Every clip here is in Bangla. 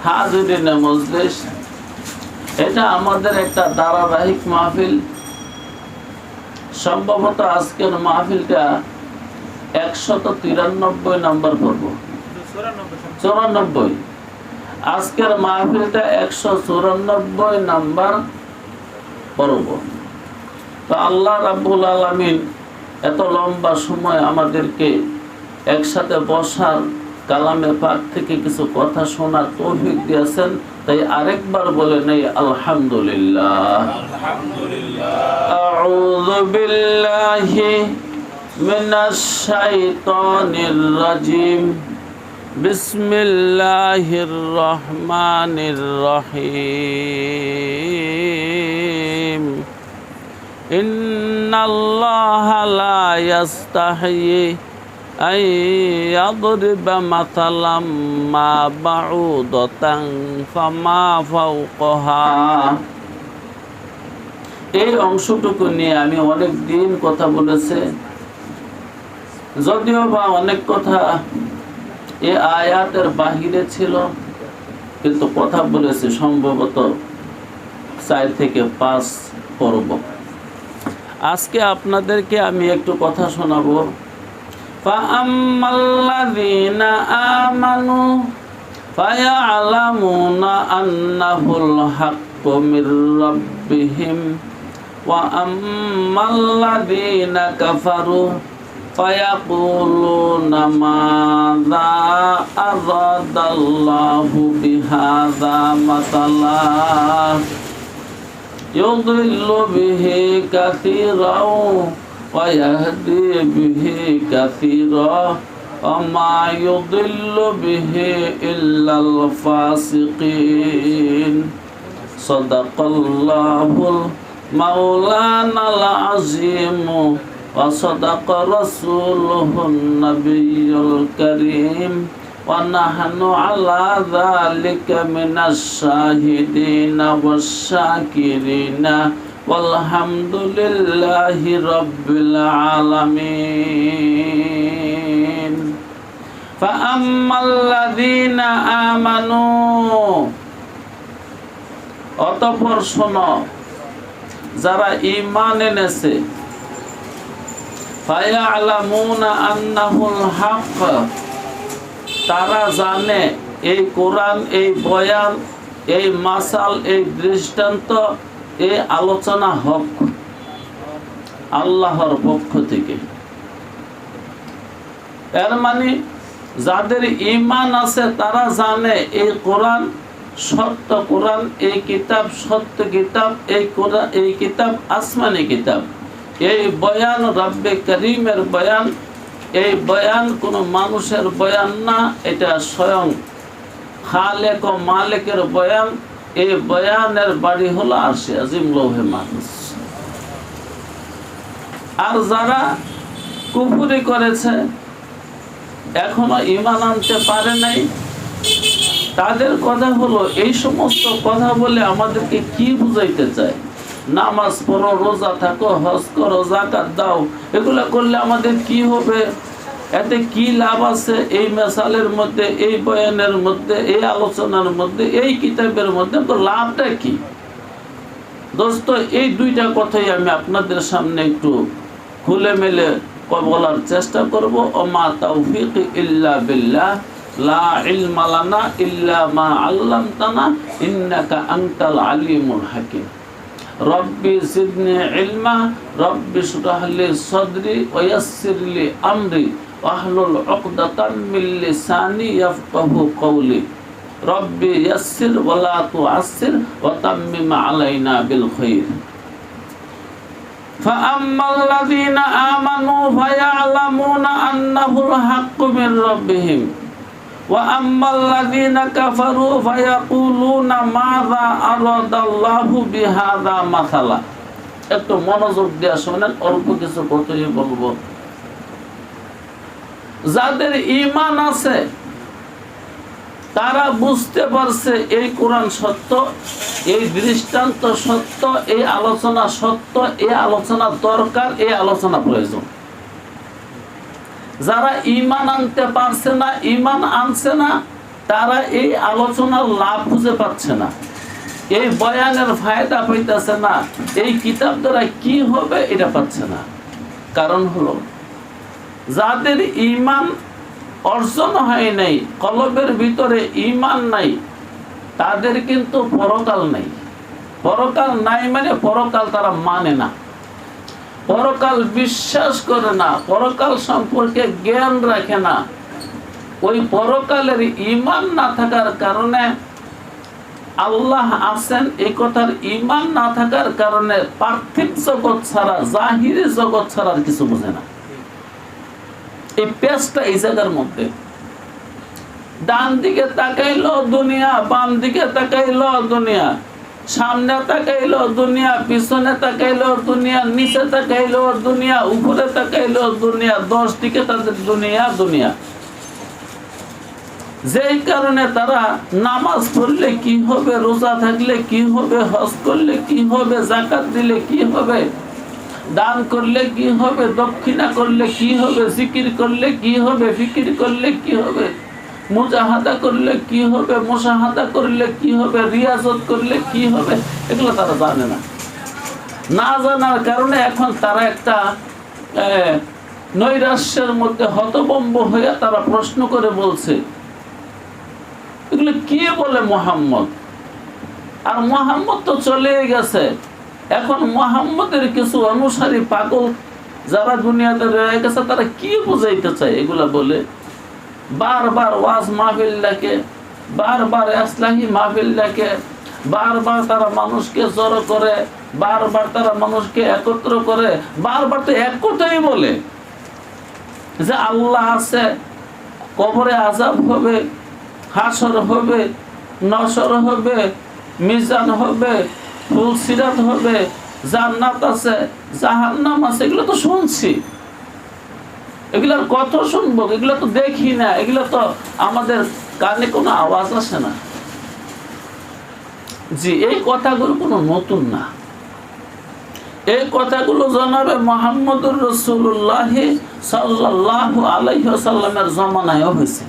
হাজিরিনে মজলিস, এটা আমাদের একটা ধারাবাহিক মাহফিল। সম্ভবত আজকের মাহফিলটা 193 নম্বর পর্ব, 94। আজকের মাহফিলটা 194 নম্বর পর্ব। তো আল্লাহ রাব্বুল আলামিন এত লম্বা সময় আমাদেরকে একসাথে বসার, কালামে পাক থেকে কিছু কথা শোনার তৌফিক দিয়েছেন। তাই আরেকবার বলে নেই আলহামদুলিল্লাহ। আউযু বিল্লাহি মিনাশ শাইতানির রাজিম। বিসমিল্লাহির রহমানির রহিম। ইন্নাল্লাহা লা ইয়াস্তাহয়ি আন ইয়াদরিবা মাসালাম মা বাউদাতান ফামা ফাওকাহা। এই অংশটুকু নিয়ে আমি অনেক দিন কথা বলেছি, যদিও বা অনেক কথা এই আয়াতের বাহিরে ছিল, কিন্তু কথা বলেছি সম্ভবত 4 থেকে 5 পর্ব। আজকে আপনাদেরকে আমি একটু কথা শোনাবো। ফাআম্মাল্লাযীনা আমানু ফায়া'লামুনা আন্নাহুল হাক্কু মির রাব্বিহিম ওয়া আম্মাল্লাযীনা কাফারু ফায়াকুলুনা মাযা আরাদাল্লাহু বিহাযা মাসালা ইউদিল্লু বিহি কাসীরাও ওয়া ইয়াহদি বিহি কাসীরা ওয়া মা ইউদিল্লু বিহি ইল্লাল ফাসিকিন। সাদাকাল্লাহুল মাওলানাল আযীম ওয়া সাদাকা রাসূলুহুন নাবিয়্যুল কারীম ওয়া নাহনু আলা যালিকা মিনাশ শাহিদিনা ওয়াশ শাকিরিনা ওয়ালহামদুলিল্লাহি রাব্বিল আলামিন। ফাআম্মাল্লাযীনা আমানু, অতঃপর শোনো যারা ঈমান এনেছে, ফায়া'লামুনা আন্নাহুল হক, তারা জানে এই কোরআন, এই বয়ান, এই মাসাল, এই দৃষ্টান্ত, এই আলোচনা হক, আল্লাহর পক্ষ থেকে। এর মানে যাদের ঈমান আছে তারা জানে এই কোরআন সত্য কোরআন, এই কিতাব সত্য কিতাব, এই কোরআন, এই কিতাব আসমানি কিতাব, এই বয়ান রব্বে করিমের বয়ান, এই বয়ান কোনো মানুষের বয়ান না, এটা স্বয়ং খালেক ও মালিকের বয়ান। এই বয়ানের বাড়ি হলো আরশে আজিম, লৌহে মাহফুজ। আর যারা কুফরি করেছে, এখনো ঈমান আনতে পারে নাই, তাদের কথা হলো এই সমস্ত কথা বলে আমাদেরকে কি বুঝাইতে চায়? নামাজ পড়ো, রোজা থাকো, হজ করো, যাকাত দাও, এগুলো করলে আমাদের কি হবে? এতে কি লাভ আছে? এই মেসালের মধ্যে, এই বয়ানের মধ্যে, এই আলোচনার মধ্যে, এই কিতাবের মধ্যে তো লাভটা কি? দোস্ত, এই দুইটা কথাই আমি আপনাদের সামনে একটু খুলে মেলে বলার চেষ্টা করব। ওমা তাওফীক ইল্লা বিল্লাহ, লা ইলমা লানা ইল্লা মা আল্লামতানা ইন্নাকা আনতাল আলিমুল হাকিম। রব্বি জিদনি ইলমা, রব্বি ইশরাহ লি সাদরি ওয়া ইয়াসসির লি আমরি ওয়াহলুল উকদাতাম মিন লিসানি ইয়াফকাহু কওলি। রব্বি ইয়াসসির ওয়া লা তুআসসির ওয়া তাম্মিম আলাইনা বিল খাইর। ফাআম্মাল্লাযীনা আমানু ফায়া'লামুনা আন্নাহুল হাক্কু মির রাব্বিহিম ওয়া আম্মাল্লাযীনা কাফারু ফায়াকুলুনা মাযা আরাদাল্লাহু বিহাযা মাসালা। একটু মনোযোগ দিয়ে শুনেন, অল্প কিছু কথাই বলবো। যাদের ঈমান আছে তারা বুঝতে পারছে এই কোরআন সত্য, এই দৃষ্টান্ত সত্য, এই আলোচনা সত্য, এই আলোচনা দরকার, এই আলোচনা প্রয়োজন। যারা ঈমান আনতে পারছে না, ঈমান আনছে না, তারা এই আলোচনার লাভ খুঁজে পাচ্ছে না, এই বয়ানের ফায়দা পাইতেছে না, এই কিতাব দ্বারা কি হবে এটা পাচ্ছে না। কারণ হলো যাদের ঈমান অর্জন হয় নাই, কলবের ভিতরে ঈমান নাই, তাদের কিন্তু পরকাল নাই। পরকাল নাই মানে পরকাল তারা মানে না, পরকাল বিশ্বাস করে না, পরকাল সম্পর্কে জ্ঞান রাখে না। ওই পরকালের ঈমান না থাকার কারণে, আল্লাহ আছেন এই কথার ঈমান না থাকার কারণে পার্থিব জগৎ ছাড়া, জাহিরি জগৎ ছাড়া আর কিছু বোঝে না। এই পেশটা এই জায়গার মধ্যে, ডান দিকে তাকাইলো দুনিয়া, বাম দিকে তাকাইলো দুনিয়া, সামনে তাকাইলো দুনিয়া, পিছনে তাকাইলো দুনিয়া, নিচে তাকাইলো দুনিয়া, উপরে তাকাইলো দুনিয়া, 10 দিকে তাদের দুনিয়া দুনিয়া। যেই কারণে তারা নামাজ পড়লে কি হবে, রোজা থাকলে কি হবে, হজ করলে কি হবে, যাকাত দিলে কি হবে, দান করলে কি হবে, দক্ষিণা করলে কি হবে, জিকির করলে কি হবে, ফিকির করলে কি হবে, মুজাহাদা করলে কি হবে, মুশাহাদা করলে কি হবে, রিয়াজত করলে কি হবে, এগুলো তারা জানে না। না জানার কারণে এখন তারা একটা নৈরাশ্যের মধ্যে হতভম্ব হয়ে তারা প্রশ্ন করে বলছে, এগুলো কি বলে মুহাম্মদ? আর মুহাম্মদ তো চলে গেছে, এখন মুহাম্মদের কিছু অনুসারী পাগল যারা দুনিয়াতে রয়ে গেছে তারা কি বুঝাইতে চায় এগুলা বলে? বারবার ওয়াজ মাহফিল ডাকে, বারবার ইসলাহি মাহফিল ডাকে, বারবার তারা মানুষকে জড়ো করে, বারবার তারা মানুষকে একত্র করে, বারবার তো এক কথাই বলে যে আল্লাহ আছে, কবরে আযাব হবে, হাসর হবে, নসর হবে, মিজান হবে, ফুলসিরাত হবে, জান্নাত আছে, জাহান্নাম আছে। এগুলো তো শুনছি, এগুলোর কথা শুনবো, এগুলো তো দেখি না, এগুলো তো আমাদের কানে কোনো আওয়াজ আসে না। জি, এই কথাগুলো কোনো নতুন না। এই কথাগুলো জানাবে মুহাম্মদুর রাসূলুল্লাহ সাল্লাল্লাহু আলাইহি ওয়াসাল্লামের জামানায়ও হয়েছে।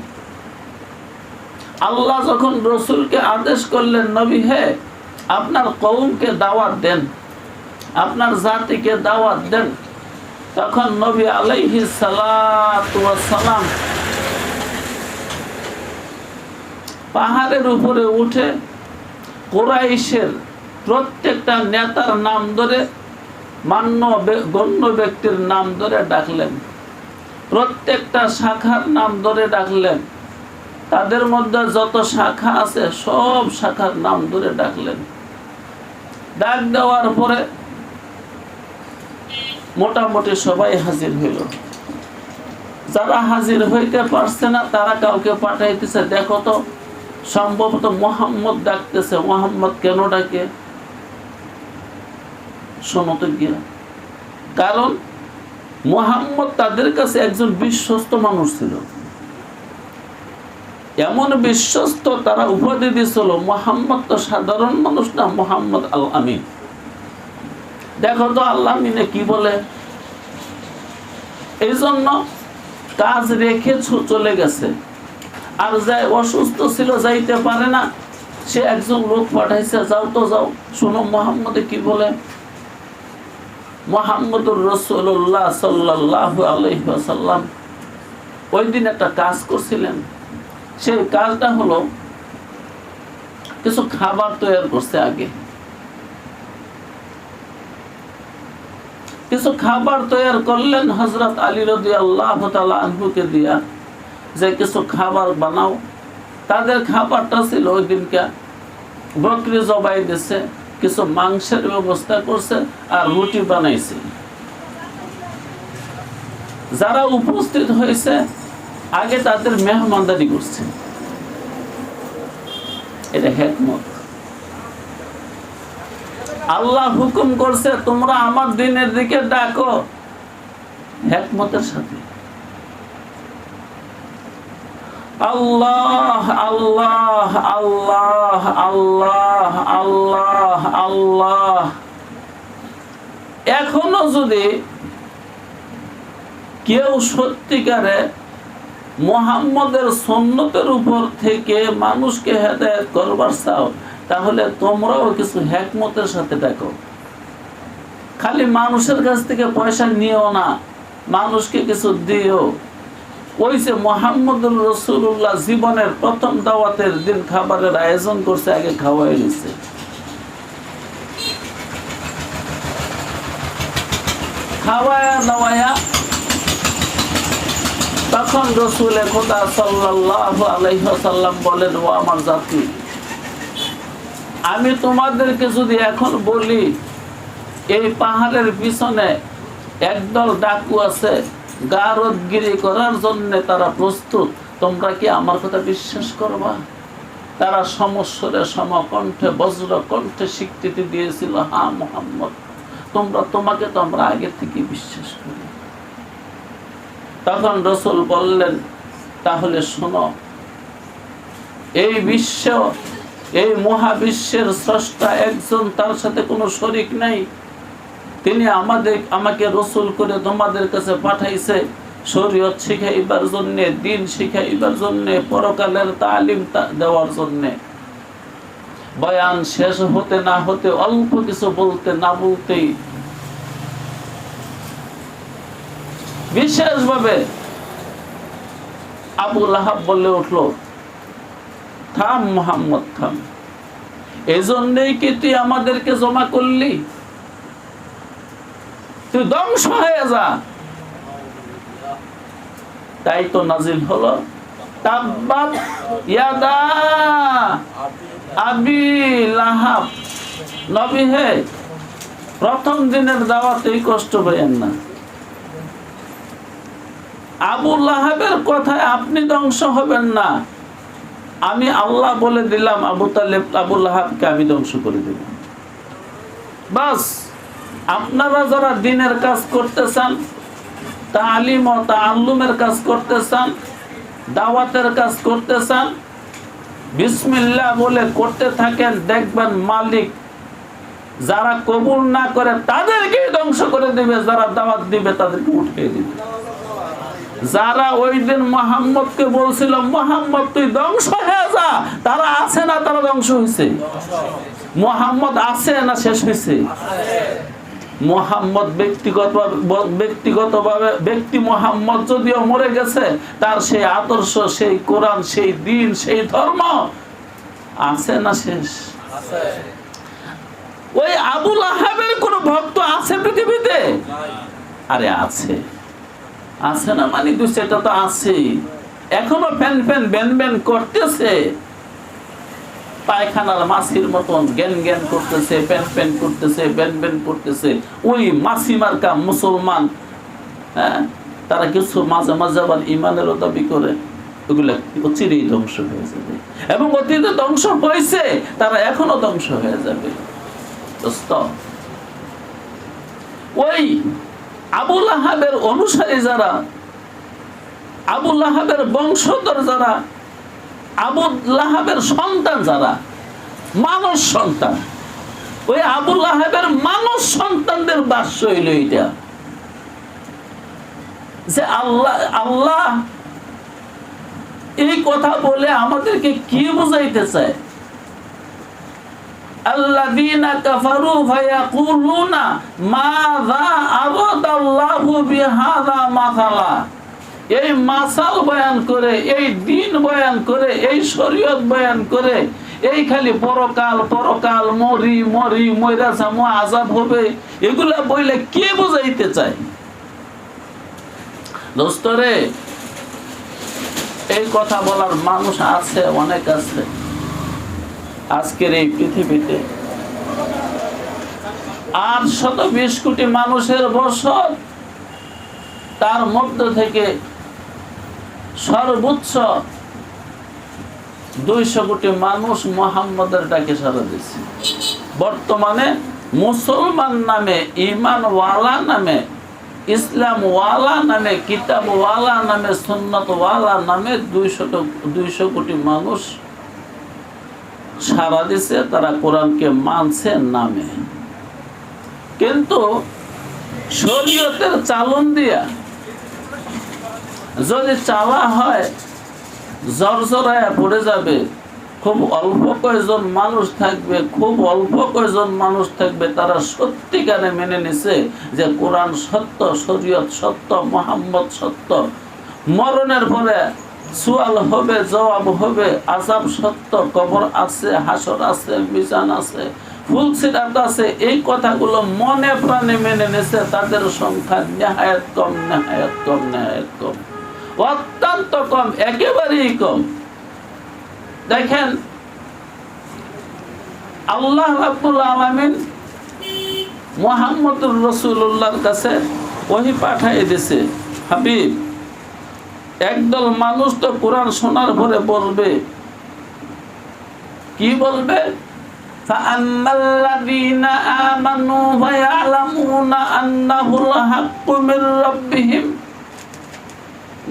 আল্লাহ যখন রসুলকে আদেশ করলেন, নবী হে, আপনার কওমকে দাওয়াত দেন, আপনার জাতিকে দাওয়াত দেন, তখন নবী আলাইহিস সালাতু ওয়াস সালাম পাহাড়ের উপরে উঠে কুরাইশের প্রত্যেকটা নেতার নাম ধরে, গণ্য ব্যক্তির নাম ধরে ডাকলেন, প্রত্যেকটা শাখার নাম ধরে ডাকলেন, তাদের মধ্যে যত শাখা আছে সব শাখার নাম ধরে ডাকলেন। ডাক দেওয়ার পরে মোটামুটি সবাই হাজির হইল। যারা হাজির হইতে পারছে না তারা কাউকে পাঠাইতেছে, দেখো তো সম্ভবত মুহাম্মদ ডাকতেছে, মুহাম্মদ কেন ডাকে, শোনো তো গিয়া। কারণ মুহাম্মদ তাদের কাছে একজন বিশ্বস্ত মানুষ ছিল, এমন বিশ্বস্ত, তারা উপাধি দিয়েছিল মুহাম্মদ তো সাধারণ মানুষ না, মুহাম্মদ আল আমিন। দেখো তো আল্লাহ আমিনে কি বলে। এই জন্য কাজ রেখে চলে গেছে। আর যাই অসুস্থ ছিল, যাইতে পারে না, সে একজন লোক পাঠাইছে, যাও তো যাও, শোনো মুহাম্মদে কি বলে। মুহাম্মদুর রাসূলুল্লাহ সাল্লাল্লাহু আলাইহি ওয়াসাল্লাম ওই দিন একটা কাজ করছিলেন। সেই কাজটা হলো কিছু খাবার তৈরি করছে, আগে কিছু খাবার তৈরি করলেন হযরত আলী রাদিয়াল্লাহু তাআলা আনহুকে দিয়া, যে কিছু খাবার বানাও। তাদের খাবারটা ছিল ওই দিনকে বকরি জবাই দিছে, কিছু মাংসের ব্যবস্থা করছে আর রুটি বানাইছে। যারা উপস্থিত হয়েছে আগে তাদের মেহমানদারি করছে। এটা হিকমত। আল্লাহ হুকুম করছে তোমরা আমার দিনের দিকে ডাকো, হিকমতের সাথে। আল্লাহ আল্লাহ আল্লাহ আল্লাহ আল্লাহ আল্লাহ। এখনো যদি কেউ সত্যিকারে মুহাম্মদের সুন্নতের উপর থেকে মানুষকে হেদায়েত করবার চাও, তাহলে তোমরাও কিছু হিকমতের সাথে দেখো। খালি মানুষের কাছ থেকে পয়সা নিও না, মানুষকে কিছু দিও। ওই যে মুহাম্মদুর রাসূলুল্লাহ জীবনের প্রথম দাওয়াতের দিন খাবারের আয়োজন করছে, আগে খাওয়াই দিচ্ছে। খাওয়ায়া দাওয়ায়া তখন রাসূলে খোদা সাল্লাল্লাহু আলাইহি ওয়াসাল্লাম বলেন, ও আমার জাতি, আমি তোমাদেরকে যদি এখন বলি এই পাহাড়ের পিছনে একদল ডাকু আছে, গারদগিরি করার জন্য তারা প্রস্তুত, তোমরা কি আমার কথা বিশ্বাস করবা? তারা সমস্বরে সমকণ্ঠে বজ্র কণ্ঠে স্বীকৃতি দিয়েছিল, হ্যাঁ মুহাম্মদ, তোমাকে তো আমরা আগে থেকে বিশ্বাস করি। তখন রাসূল বললেন, তাহলে শোনো, এই বিশ্ব, এই মহাবিশ্বের স্রষ্টা একজন, তার সাথে কোনো শরীক নাই। তিনি আমাকে রাসূল করে তোমাদের কাছে পাঠাইছে শরীয়ত শিখাইবার জন্য, দিন শিখাইবার জন্য, পরকালের তালিম দেওয়ার জন্য। বয়ান শেষ হতে না হতে, অল্প কিছু বলতে না বলতেই বিশেষভাবে আবু লাহাব বলে উঠলো, থাম মুহাম্মদ থাম, এই জন্যই কি তুই আমাদেরকে জমা করলি? তুই ধ্বংস হয়ে যা। তাই তো নাজিল হলো, তাব্বাত ইয়াদা আবি লাহাব। নবী হে, প্রথম দিনের দাওয়াতেই কষ্ট পেয়েন না। আবু লাহাবের কথায় আপনি ধ্বংস হবেন না। আমি আল্লাহ বলে দিলাম, আবু লাহাবকে আমি ধ্বংস করে দেব। বাস, আপনারা যারা দ্বীনের কাজ করতে চান, তালিম ও তাআল্লুমের কাজ করতে চান, দাওয়াতের কাজ করতে চান, বিসমিল্লাহ বলে করতে থাকেন, দেখবেন মালিক যারা কবুল না করে তাদেরকে ধ্বংস করে দিবে, যারা দাওয়াত দিবে তাদেরকে উঠিয়ে দিবে। যারা ওই দিন মুহাম্মদকে বলছিল, মুহাম্মদ তুই ধ্বংস হয়ে যা, তারা আছে না? তারা ধ্বংস হয়েছে। মুহাম্মদ আছে না শেষ হয়েছে? মুহাম্মদ ব্যক্তিগতভাবে ব্যক্তি মুহাম্মদ যদিও মরে গেছে, তার সেই আদর্শ, সেই কোরআন, সেই দিন, সেই ধর্ম আছে না শেষ? ওই আবু লাহাবের কোন ভক্ত আছে পৃথিবীতে? আরে আছে, আছে না মানে সেটা তো আছে, এখনো ফ্যান ফ্যান ব্যান ব্যান করতেছে, পায়খানার মাছির মতন জ্ঞান জ্ঞান করতেছে, প্যান প্যান করতেছে, ব্যান ব্যান করতেছে। ওই মাছি মার্কা মুসলমান, হ্যাঁ, তারা কিছু মাঝে মাঝে আবার ইমানেরও দাবি করে, ওগুলা চিরেই ধ্বংস হয়ে যাবে, এবং অতীতে ধ্বংস হয়েছে, তারা এখনো ধ্বংস হয়ে যাবে। ওই আবু লাহাবের অনুসারী যারা, আবু লাহাবের বংশধর যারা, আবু লাহাবের সন্তান যারা, মানুষ সন্তান, ওই আবু লাহাবের মানুষ সন্তানদের বাস্য হইল এটা, যে আল্লাহ এই কথা বলে আমাদেরকে কি বুঝাইতে চায়? আল্লাযীনা কাফারু ফায়াকুলুনা মাযা আরাদাল্লাহু বিহাযা মাসালা। এই মাসাল বয়ান করে, এই দিন বয়ান করে, এই শরীয়ত বয়ান করে, এই খালি পরকাল পরকাল, মরি মরি, মইরা যামু, আযাব হবে, এগুলা বইলে কে বুঝাইতে চায়? দোস্তরে, এই কথা বলার মানুষ আছে, অনেক আছে আজকের এই পৃথিবীতে। 820 কোটি মানুষের বসত, তার মধ্য থেকে সর্বোচ্চ 200 কোটি মানুষ মুহাম্মদের ডাকে সাড়া দিচ্ছে। বর্তমানে মুসলমান নামে, ঈমান ওয়ালা নামে, ইসলাম ওয়ালা নামে, কিতাব ওয়ালা নামে, সুন্নাত ওয়ালা নামে 200 কোটি মানুষ সারা দিছে, তারা কোরআনকে মানছে নামে। কিন্তু শরীয়তের চালন দিয়া যদি চাওয়া হয় জর্জরায় পড়ে যাবে। খুব অল্প কয়েকজন মানুষ থাকবে, খুব অল্প কয়েকজন মানুষ থাকবে তারা সত্যিকারে মেনে নিছে যে কোরআন সত্য, শরীয়ত সত্য, মুহাম্মদ সত্য, মরণের পরে সুয়াল হবে, জবাব হবে, আযাব সত্য, কবর আছে, হাসর আছে, মিজান আছে, ফুলসিরাত আছে। এই কথাগুলো মনে প্রাণে মেনে নিছে তাদের সংখ্যা নেহায়েত কম, নেহায়েত কম, নেহায়েত কম, অত্যন্ত কম, একেবারেই কম। দেখেন আল্লাহ রাব্বুল আলামিন মুহাম্মদুর রাসূলুল্লাহর কাছে ওহী পাঠিয়ে দিয়েছে। হাবিব, একদল মানুষ তো কোরআন শোনার পরে বলবে, কি বলবে? ফাআম্মাল্লাযীনা আমানু ওয়া ইয়ালামুনা আন্নাহুল হাক্কু মির রাব্বিহিম।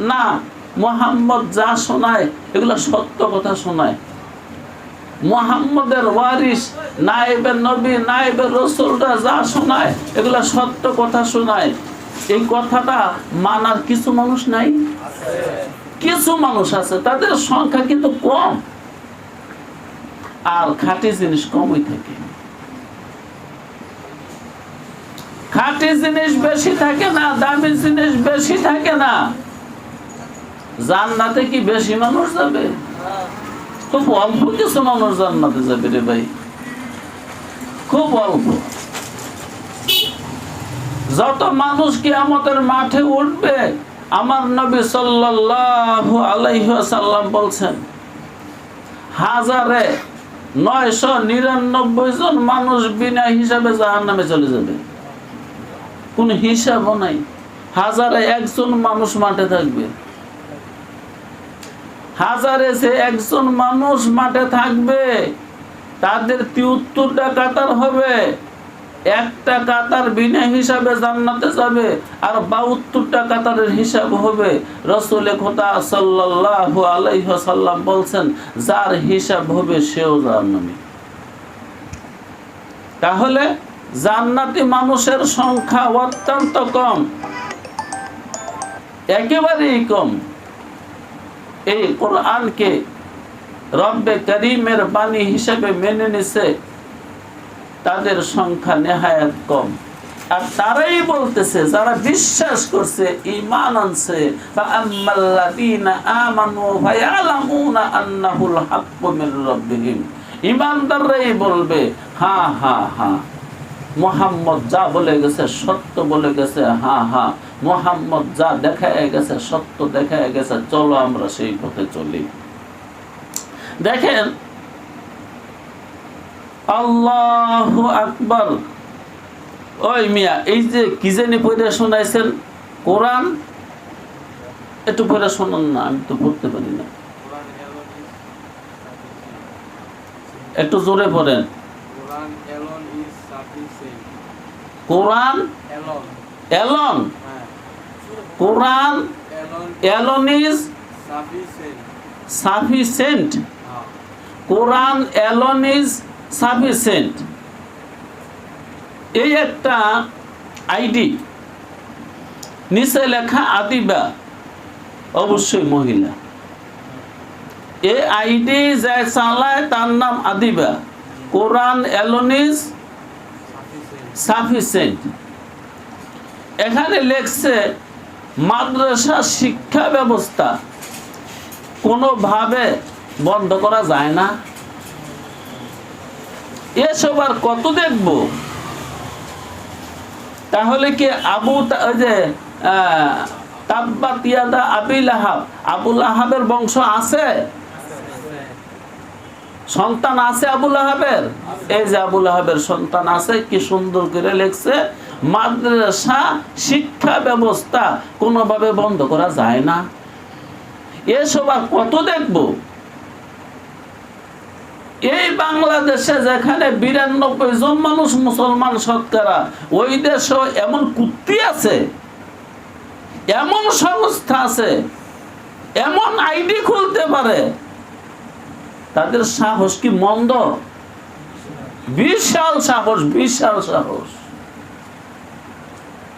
না, মুহাম্মদ যা শোনায় এগুলো সত্য কথা শোনায়। মুহাম্মদের ওয়ারিস, নায়েবে নবী, নায়েবে রাসূলরা যা শোনায় এগুলো সত্য কথা শোনায়। এই কথাটা মানার কিছু মানুষ নাই? কিছু মানুষ আছে, তাদের সংখ্যা কিন্তু কম। আর খাঁটি জিনিস কমই থাকে, খাঁটি জিনিস বেশি থাকে না, দামি জিনিস বেশি থাকে না। জান্নাতে কি বেশি মানুষ যাবে? খুব অল্প কিছু মানুষ জান্নাতে যাবে রে ভাই, খুব অল্প। যত মানুষ কিয়ামতের মাঠে উঠবে, আমার নবী সাল্লাল্লাহু আলাইহি ওয়াসাল্লাম বলছেন 1999 জন মানুষ বিনা হিসাবে জাহান্নামে চলে যাবে, কোন হিসাবও নাই। 1001 জন মানুষ মাঠে থাকবে, 1001 জন মানুষ মাঠে থাকবে, তাদের 73টা কাতার হবে, একটা কাতার বিনা হিসাবে জান্নাতে যাবে, আর 72টা কাতারের হিসাব হবে। রাসূল খোদা সাল্লাল্লাহু আলাইহি ওয়াসাল্লাম বলছেন, যার হিসাব হবে সেও জান্নামী। তাহলে জান্নাতি মানুষের সংখ্যা অত্যন্ত কম, একেবারেই কম। এই কোরআনকে রব্বে করিমের বাণী হিসেবে মেনে নিছে তাদের সংখ্যা নেহায়েত কম। আর তারাই বলতেছে, যারা বিশ্বাস করছে, ঈমান আনছে, ফাআম্মাল্লাযীনা আমানু ফায়ালামুনা আন্নাহুল হাক্কু মির রাব্বিহিম। ঈমানদাররাই বলবে, হ্যাঁ হ্যাঁ হ্যাঁ, মুহাম্মদ যা বলে গেছে সত্য বলে গেছে, হ্যাঁ হ্যাঁ, মুহাম্মদ যা দেখায় গেছে সত্য দেখায় গেছে, চলো আমরা সেই পথে চলি। দেখেন, আল্লাহু আকবার। ওই মিয়া, এই যে কি জানি পড়ে শোনাইছেন কোরআন, একটু পড়ে শোনান না, আমি তো পড়তে পারি না, একটু জোরে পড়েন। Quran alone, Quran alone is sufficient, Quran alone is sufficient. এই একটা আইডি, নিচে লেখা আদিবা, অবশ্যই মহিলা। এই আইডি যা চালায় তার নাম আদিবা। কোরআন এলন ইজ সাফিসিয়েন্ট। এখানে লেখছে মাদ্রাসা শিক্ষা ব্যবস্থা কোনোভাবে বন্ধ করা যায় না। এসব আর কত দেখব? তাহলে কি তাব্বাত ইয়াদা আবি লাহাব, আবু লাহাবের বংশ আছে, সন্তান আছে আবু লাহাবের? এই যে আবু লাহাবের সন্তান আছে, কি সুন্দর করে লেখছে, মাদ্রাসা শিক্ষা ব্যবস্থা কোনোভাবে বন্ধ করা যায় না। এসব আর কত দেখব? এই বাংলাদেশে যেখানে 92 জন মানুষ মুসলমান শতকরা, ওই দেশে এমন কুত্তি আছে, এমন সংস্থা আছে, এমন আইডি খুলতে পারে, তাদের সাহস কি মন্দ? বিশাল সাহস, বিশাল সাহস।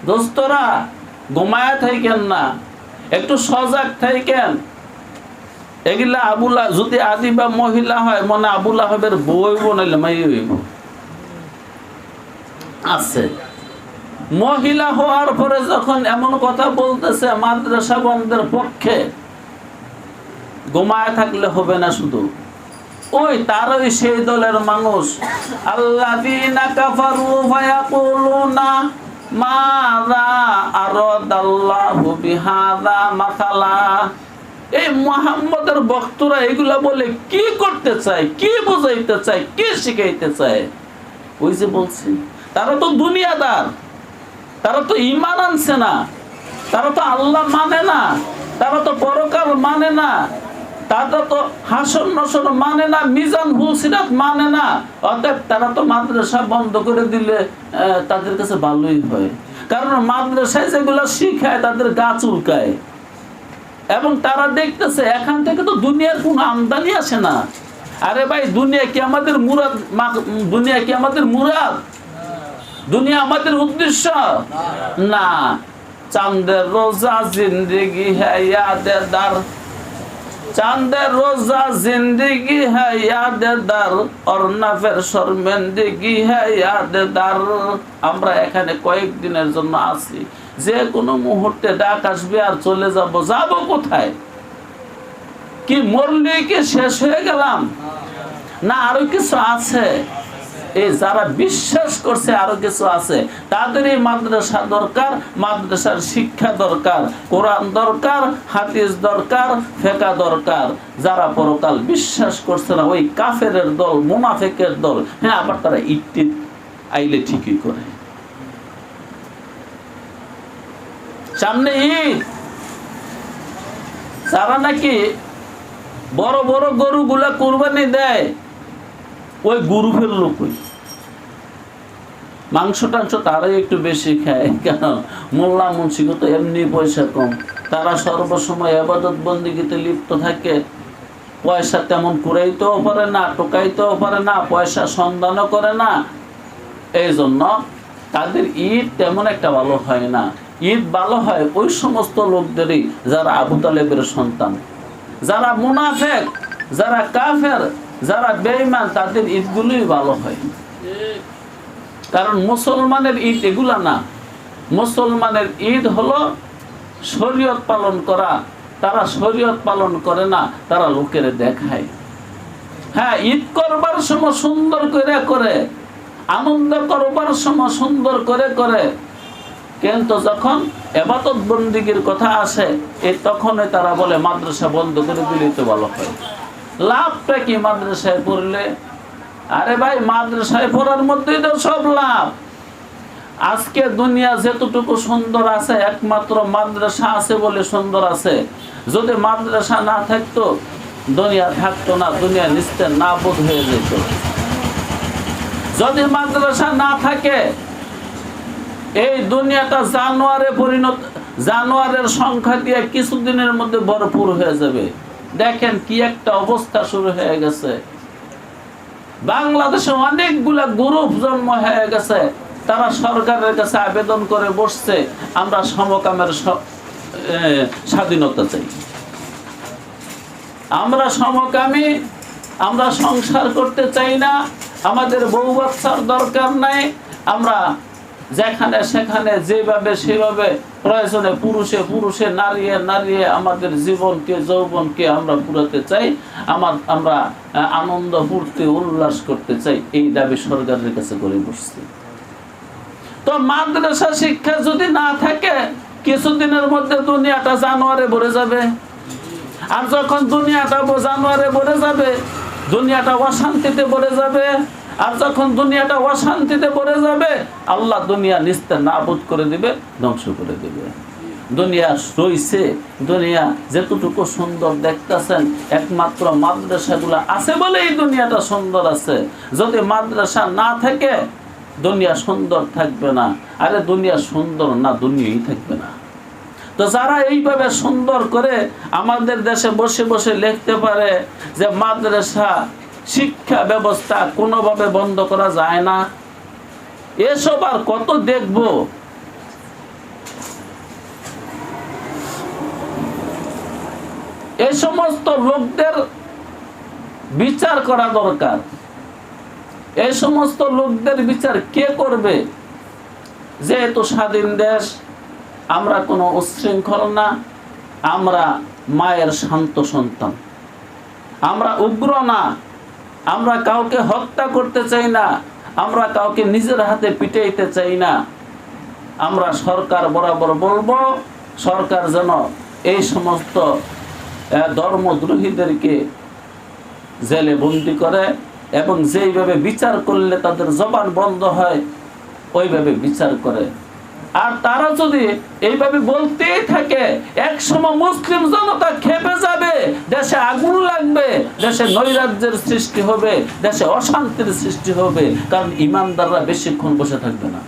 দোস্তরা, ঘুমায়া থাকেন না, একটু সজাগ থাকেন। এগুলা আবুলা যদি আদি বা মহিলা হয় মনে আবুল আহাবের বই বনাইলে মাই হইব আছে। মহিলা হওয়ার পরে যখন এমন কথা বলতেছে মাদ্রাসা বন্ধের পক্ষে, ঘুমায় থাকলে হবে না, শুধু ওই তারই সেই দলের মানুষ আল্লাযীনা কাফারু ফায়াকুলুনা মাযা আরাদাল্লাহু বিহাযা মাসালা। এই মুহাম্মদের ভক্তরা এগুলা বলে কি করতে চায়, কি বুঝাইতে চায়, কি শিখাইতে চায়? ওই যে বলছি তারা তো দুনিয়াদার, তারা তো ঈমান আনছে না, তারা তো আল্লাহ মানে না, তারা তো পরকাল মানে না, তারা তো হাসর নসর মানে না, মিজান হুলসিরাত মানে না। অতএব তারা তো মাদ্রাসা বন্ধ করে দিলে তাদের কাছে ভালোই হয়, কারণ মাদ্রাসায় যেগুলো শিখায় তাদের গা চুলকায় এবং তারা দেখতেছে এখান থেকে তো দুনিয়ার কোনো আমদানি আসে না। আরে ভাই, দুনিয়া কি আমাদের মুরাদ? দুনিয়া কি আমাদের মুরাদ? দুনিয়া আমাদের উদ্দেশ্য না। চাঁদের রোজা জিন্দেগি হ্যায় ইয়াদেদার, চাঁদের রোজা জিন্দেগি হ্যায় ইয়াদেদার, और ना फिर शर्मिंदगी है यादेदार। আমরা এখানে কয়েকদিনের জন্য আছি, যে কোনো মুহূর্তে ডাক আসবে আর চলে যাব। যাব কোথায়? কি মরলে কি শেষ হয়ে গেলাম? না আরো কিছু আছে? এই যারা বিশ্বাস করছে আরো কিছু আছে, তাদের এই মাদ্রাসা দরকার, মাদ্রাসার শিক্ষা দরকার, কোরআন দরকার, হাদিস দরকার, ফিকহ দরকার। যারা পরকাল বিশ্বাস করছে না, ওই কাফেরের দল, মুনাফিকের দল। হ্যাঁ, আবার তারা ইট আইলে ঠিকই করে। সামনে ঈদ, যারা নাকি বড় বড় গরুগুলা কুরবানি দেয়, ওই গ্রুপের লোক, ওই মাংস টাংস তারাই একটু বেশি খায়, কেন মোল্লা মুন্সিগত এমনি পয়সা কম, তারা সর্বসময় ইবাদত বন্দেগীতে লিপ্ত থাকে, পয়সা তেমন কুড়াইতেও পারে না, টোকাইতেও পারে না, পয়সা সন্ধানও করে না। এই জন্য তাদের ঈদ তেমন একটা ভালো হয় না। ঈদ ভালো হয় ওই সমস্ত লোকদেরই যারা আবু তালেবের সন্তান, যারা মুনাফিক, যারা কাফের, যারা বেঈমান, তাদের ঈদগুলোই ভালো হয়। কারণ মুসলমানের ঈদ এগুলা না। মুসলমানের ঈদ হলো শরীয়ত পালন করা। তারা শরীয়ত পালন করে না, তারা লোকের দেখায়। হ্যাঁ, ঈদ করবার সময় সুন্দর করে করে, আনন্দ করবার সময় সুন্দর করে করে, কিন্তু যখন ইবাদত বন্দেগীর কথা আসে তখনই তারা বলে মাদ্রাসা বন্ধ করে দিলেই তো ভালো হয়। লাভটা কি মাদ্রাসায় পড়লে? আরে ভাই, মাদ্রাসায় পড়ার মধ্যেই তো সব লাভ। আজকে দুনিয়া যেতটুকু সুন্দর আছে একমাত্র মাদ্রাসা আছে বলে সুন্দর আছে। যদি মাদ্রাসা না থাকতো দুনিয়া থাকতো না, দুনিয়া নিস্তের নাবুদ হয়ে যেত। যদি মাদ্রাসা না থাকে এই দুনিয়াটা জানোয়ারের সংখ্যা দিয়ে কিছুদিনের মধ্যে ভরপুর হয়ে যাবে। দেখেন কি একটা অবস্থা শুরু হয়ে গেছে। বাংলাদেশে অনেকগুলা গ্রুপ জন্ম হয়ে গেছে, তারা সরকারের কাছে আবেদন করে বসছে, আমরা সমকামের স্বাধীনতা চাই, আমরা সমকামী, আমরা সংসার করতে চাই না, আমাদের বউ বাচ্চার দরকার নাই, আমরা যেখানে সেখানে যেভাবে সেভাবে প্রয়োজনে পুরুষে পুরুষে নারীয়ে নারীয়ে আমাদের জীবনকে যৌবনকে আমরা পুরাতে চাই, আমরা আনন্দ ফুর্তি উল্লাস করতে চাই। এই দাবি সরকারের কাছে করে বসছি। তো মাদ্রাসা শিক্ষা যদি না থাকে কিছুদিনের মধ্যে দুনিয়াটা জানোয়ারে ভরে যাবে। আর যখন দুনিয়াটা জানোয়ারে ভরে যাবে, দুনিয়াটা অশান্তিতে ভরে যাবে। আর যখন দুনিয়াটা অশান্তিতে ভরে যাবে, আল্লাহ দুনিয়া নিস্তে নাবুদ করে দিবে, ধ্বংস করে দিবে। দুনিয়া রইছে, দুনিয়া যেতটুকু সুন্দর দেখতেছেন একমাত্র মাদ্রাসাগুলো আছে বলে এই দুনিয়াটা সুন্দর আছে। যদি মাদ্রাসা না থাকে দুনিয়া সুন্দর থাকবে না। আরে দুনিয়া সুন্দর না, দুনিয়াই থাকবে না। তো যারা এইভাবে সুন্দর করে আমাদের দেশে বসে বসে লিখতে পারে যে মাদ্রাসা শিক্ষা ব্যবস্থা কোনোভাবে বন্ধ করা যায় না, এসব আর কত দেখবো। এই সমস্ত লোকদের বিচার করা দরকার। এই সমস্ত লোকদের বিচার কে করবে? যেহেতু স্বাধীন দেশ, আমরা কোনো উচ্ছৃঙ্খল না, আমরা মায়ের শান্ত সন্তান, আমরা উগ্র না, আমরা কাউকে হত্যা করতে চাই না, আমরা কাউকে নিজের হাতে পিটাইতে চাই না। আমরা সরকার বরাবর বলবো, সরকার যেন এই সমস্ত ধর্মদ্রোহীদেরকে জেলে বন্দি করে এবং যেইভাবে বিচার করলে তাদের জবান বন্ধ হয় ওইভাবে বিচার করে। আর তারা যদি এইভাবে বলতেই থাকে, এক সময় মুসলিম জনতা খেপে যাবে, দেশে আগুন লাগবে, দেশে নৈরাজ্যের সৃষ্টি হবে, দেশে অশান্তির সৃষ্টি হবে। কারণ ইমানদাররা বেশিক্ষণ বসে থাকবে না।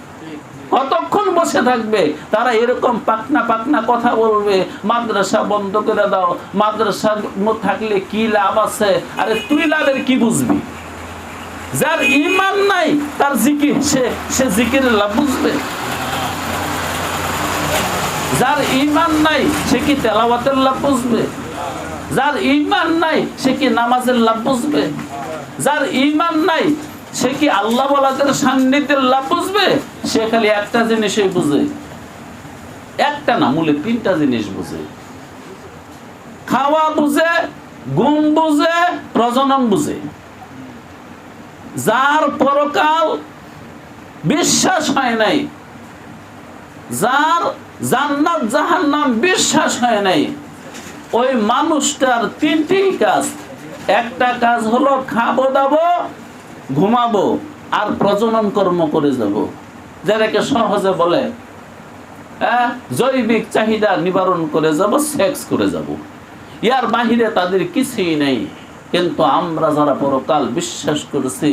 কতক্ষণ বসে থাকবে? তারা এরকম পাকনা পাকনা কথা বলবে, মাদ্রাসা বন্ধ করে দাও, মাদ্রাসা থাকলে কি লাভ আছে? আরে তুই লাভের কি বুঝবি? যার ঈমান নাই তার জিকির, সে জিকিরের লাভ বুঝবে? যার ঈমান নাই সে কি তেলাওয়াতের লাভ বুঝবে? যার ঈমান নাই সে কি নামাজের লাভ বুঝবে? যার ঈমান নাই সে কি আল্লাহ ওয়ালাদের সান্নিধ্যের লাভ বুঝবে? সে খালি একটা জিনিসই বুঝে, একটা না মূলে তিনটা জিনিস বুঝে। খাওয়া বুঝে, ঘুম বুঝে, প্রজনন বুঝে। যার পরকাল বিশ্বাস হয় নাই, যার জান্নাত জাহান্নাম বিশ্বাস হয় নাই, ওই মানুষটার তিনটি কাজ। একটা কাজ হলো খাবো দাবো, ঘুমাবো আর প্রজনন কর্ম করে যাব, যেটাকে সহজে বলে জৈবিক চাহিদা নিবারণ করে যাব, সেক্স করে যাব। ইয়ার বাহিরে তাদের কিছুই নেই। কিন্তু আমরা যারা পরকাল বিশ্বাস করেছি,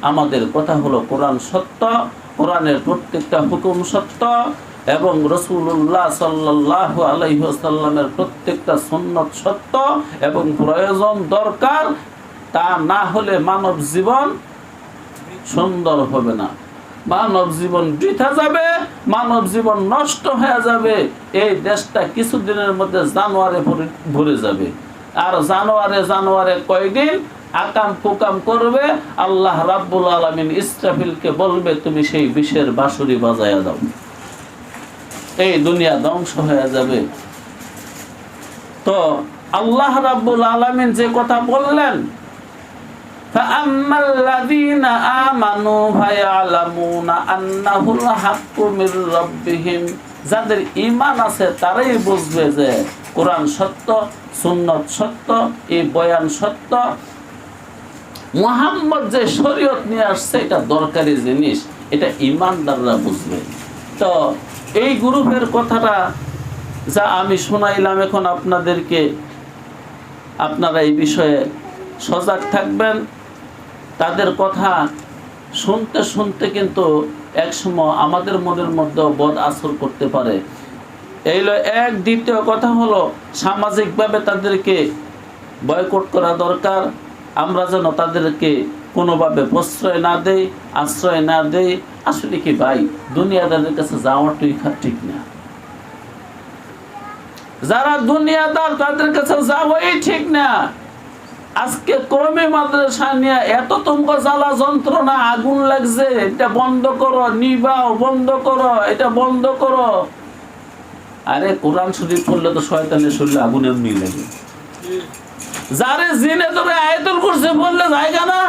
আমাদের কথা হলো কোরআন সত্য, কোরআনের প্রত্যেকটা হুকুম সত্য এবং রাসূলুল্লাহ সাল্লাল্লাহু আলাইহি ওয়াসাল্লামের প্রত্যেকটা সুন্নাত সত্য এবং প্রয়োজন দরকার। তা না হলে মানব জীবন সুন্দর হবে না, মানব জীবন বৃথা যাবে, মানব জীবন নষ্ট হয়ে যাবে। এই দেশটা কিছুদিনের মধ্যে জানোয়ারে ভরে যাবে। আর জানোয়ারে কয়দিন আকাম কুকাম করবে, আল্লাহ রাব্বুল আলামিন ইসরাফিলকে বলবে তুমি সেই বিষের বাঁশরি বাজায়া দাও। এই দুনিয়া ধ্বংস হয়ে যাবে। তো আল্লাহ রাব্বুল আলামিন যে কথা বললেন, ফাআম্মাল্লাযীনা আমানু ফায়ালামুনা আন্নাহুল হাক্কু মির রাব্বিহিম, যাদের ঈমান আছে তারাই বুঝবে যে কোরআন সত্য, সুন্নাত সত্য, এই বয়ান সত্য, মুহাম্মদ যে শরীয়ত নিয়ে আসছে এটা দরকারি জিনিস, এটা ঈমানদাররা বুঝবে। তো এই গ্রুপের কথাটা যা আমি শোনাইলাম এখন আপনাদেরকে, আপনারা এই বিষয়ে সজাগ থাকবেন। তাদের কথা শুনতে শুনতে কিন্তু একসময় আমাদের মনের মধ্যে বদ আসর করতে পারে। এইলো এক। দ্বিতীয় কথা হলো সামাজিকভাবে তাদেরকে বয়কট করা দরকার। আমরা যেন তাদেরকে কোনোভাবে প্রশ্রয় না দেই, আশ্রয় না দেই। আসলে কি ভাই, দুনিয়াদারদের কাছে যাওয়াটাই ঠিক না। যারা দুনিয়াদার তাদের কাছে যাওয়াই ঠিক না। আজকে কওমি মাদ্রাসা নিয়ে এত তোমরা জ্বালা যন্ত্রণা, আগুন লাগছে, এটা বন্ধ করো, নিবাও বন্ধ করো, এটা বন্ধ করো। আরে কোরআন শরীফ পড়লে তো শয়তানের শরীরে আগুন এমনি লাগে। যারে জিনে ধরে আয়াতুল কুরসি বললে জায়গা না।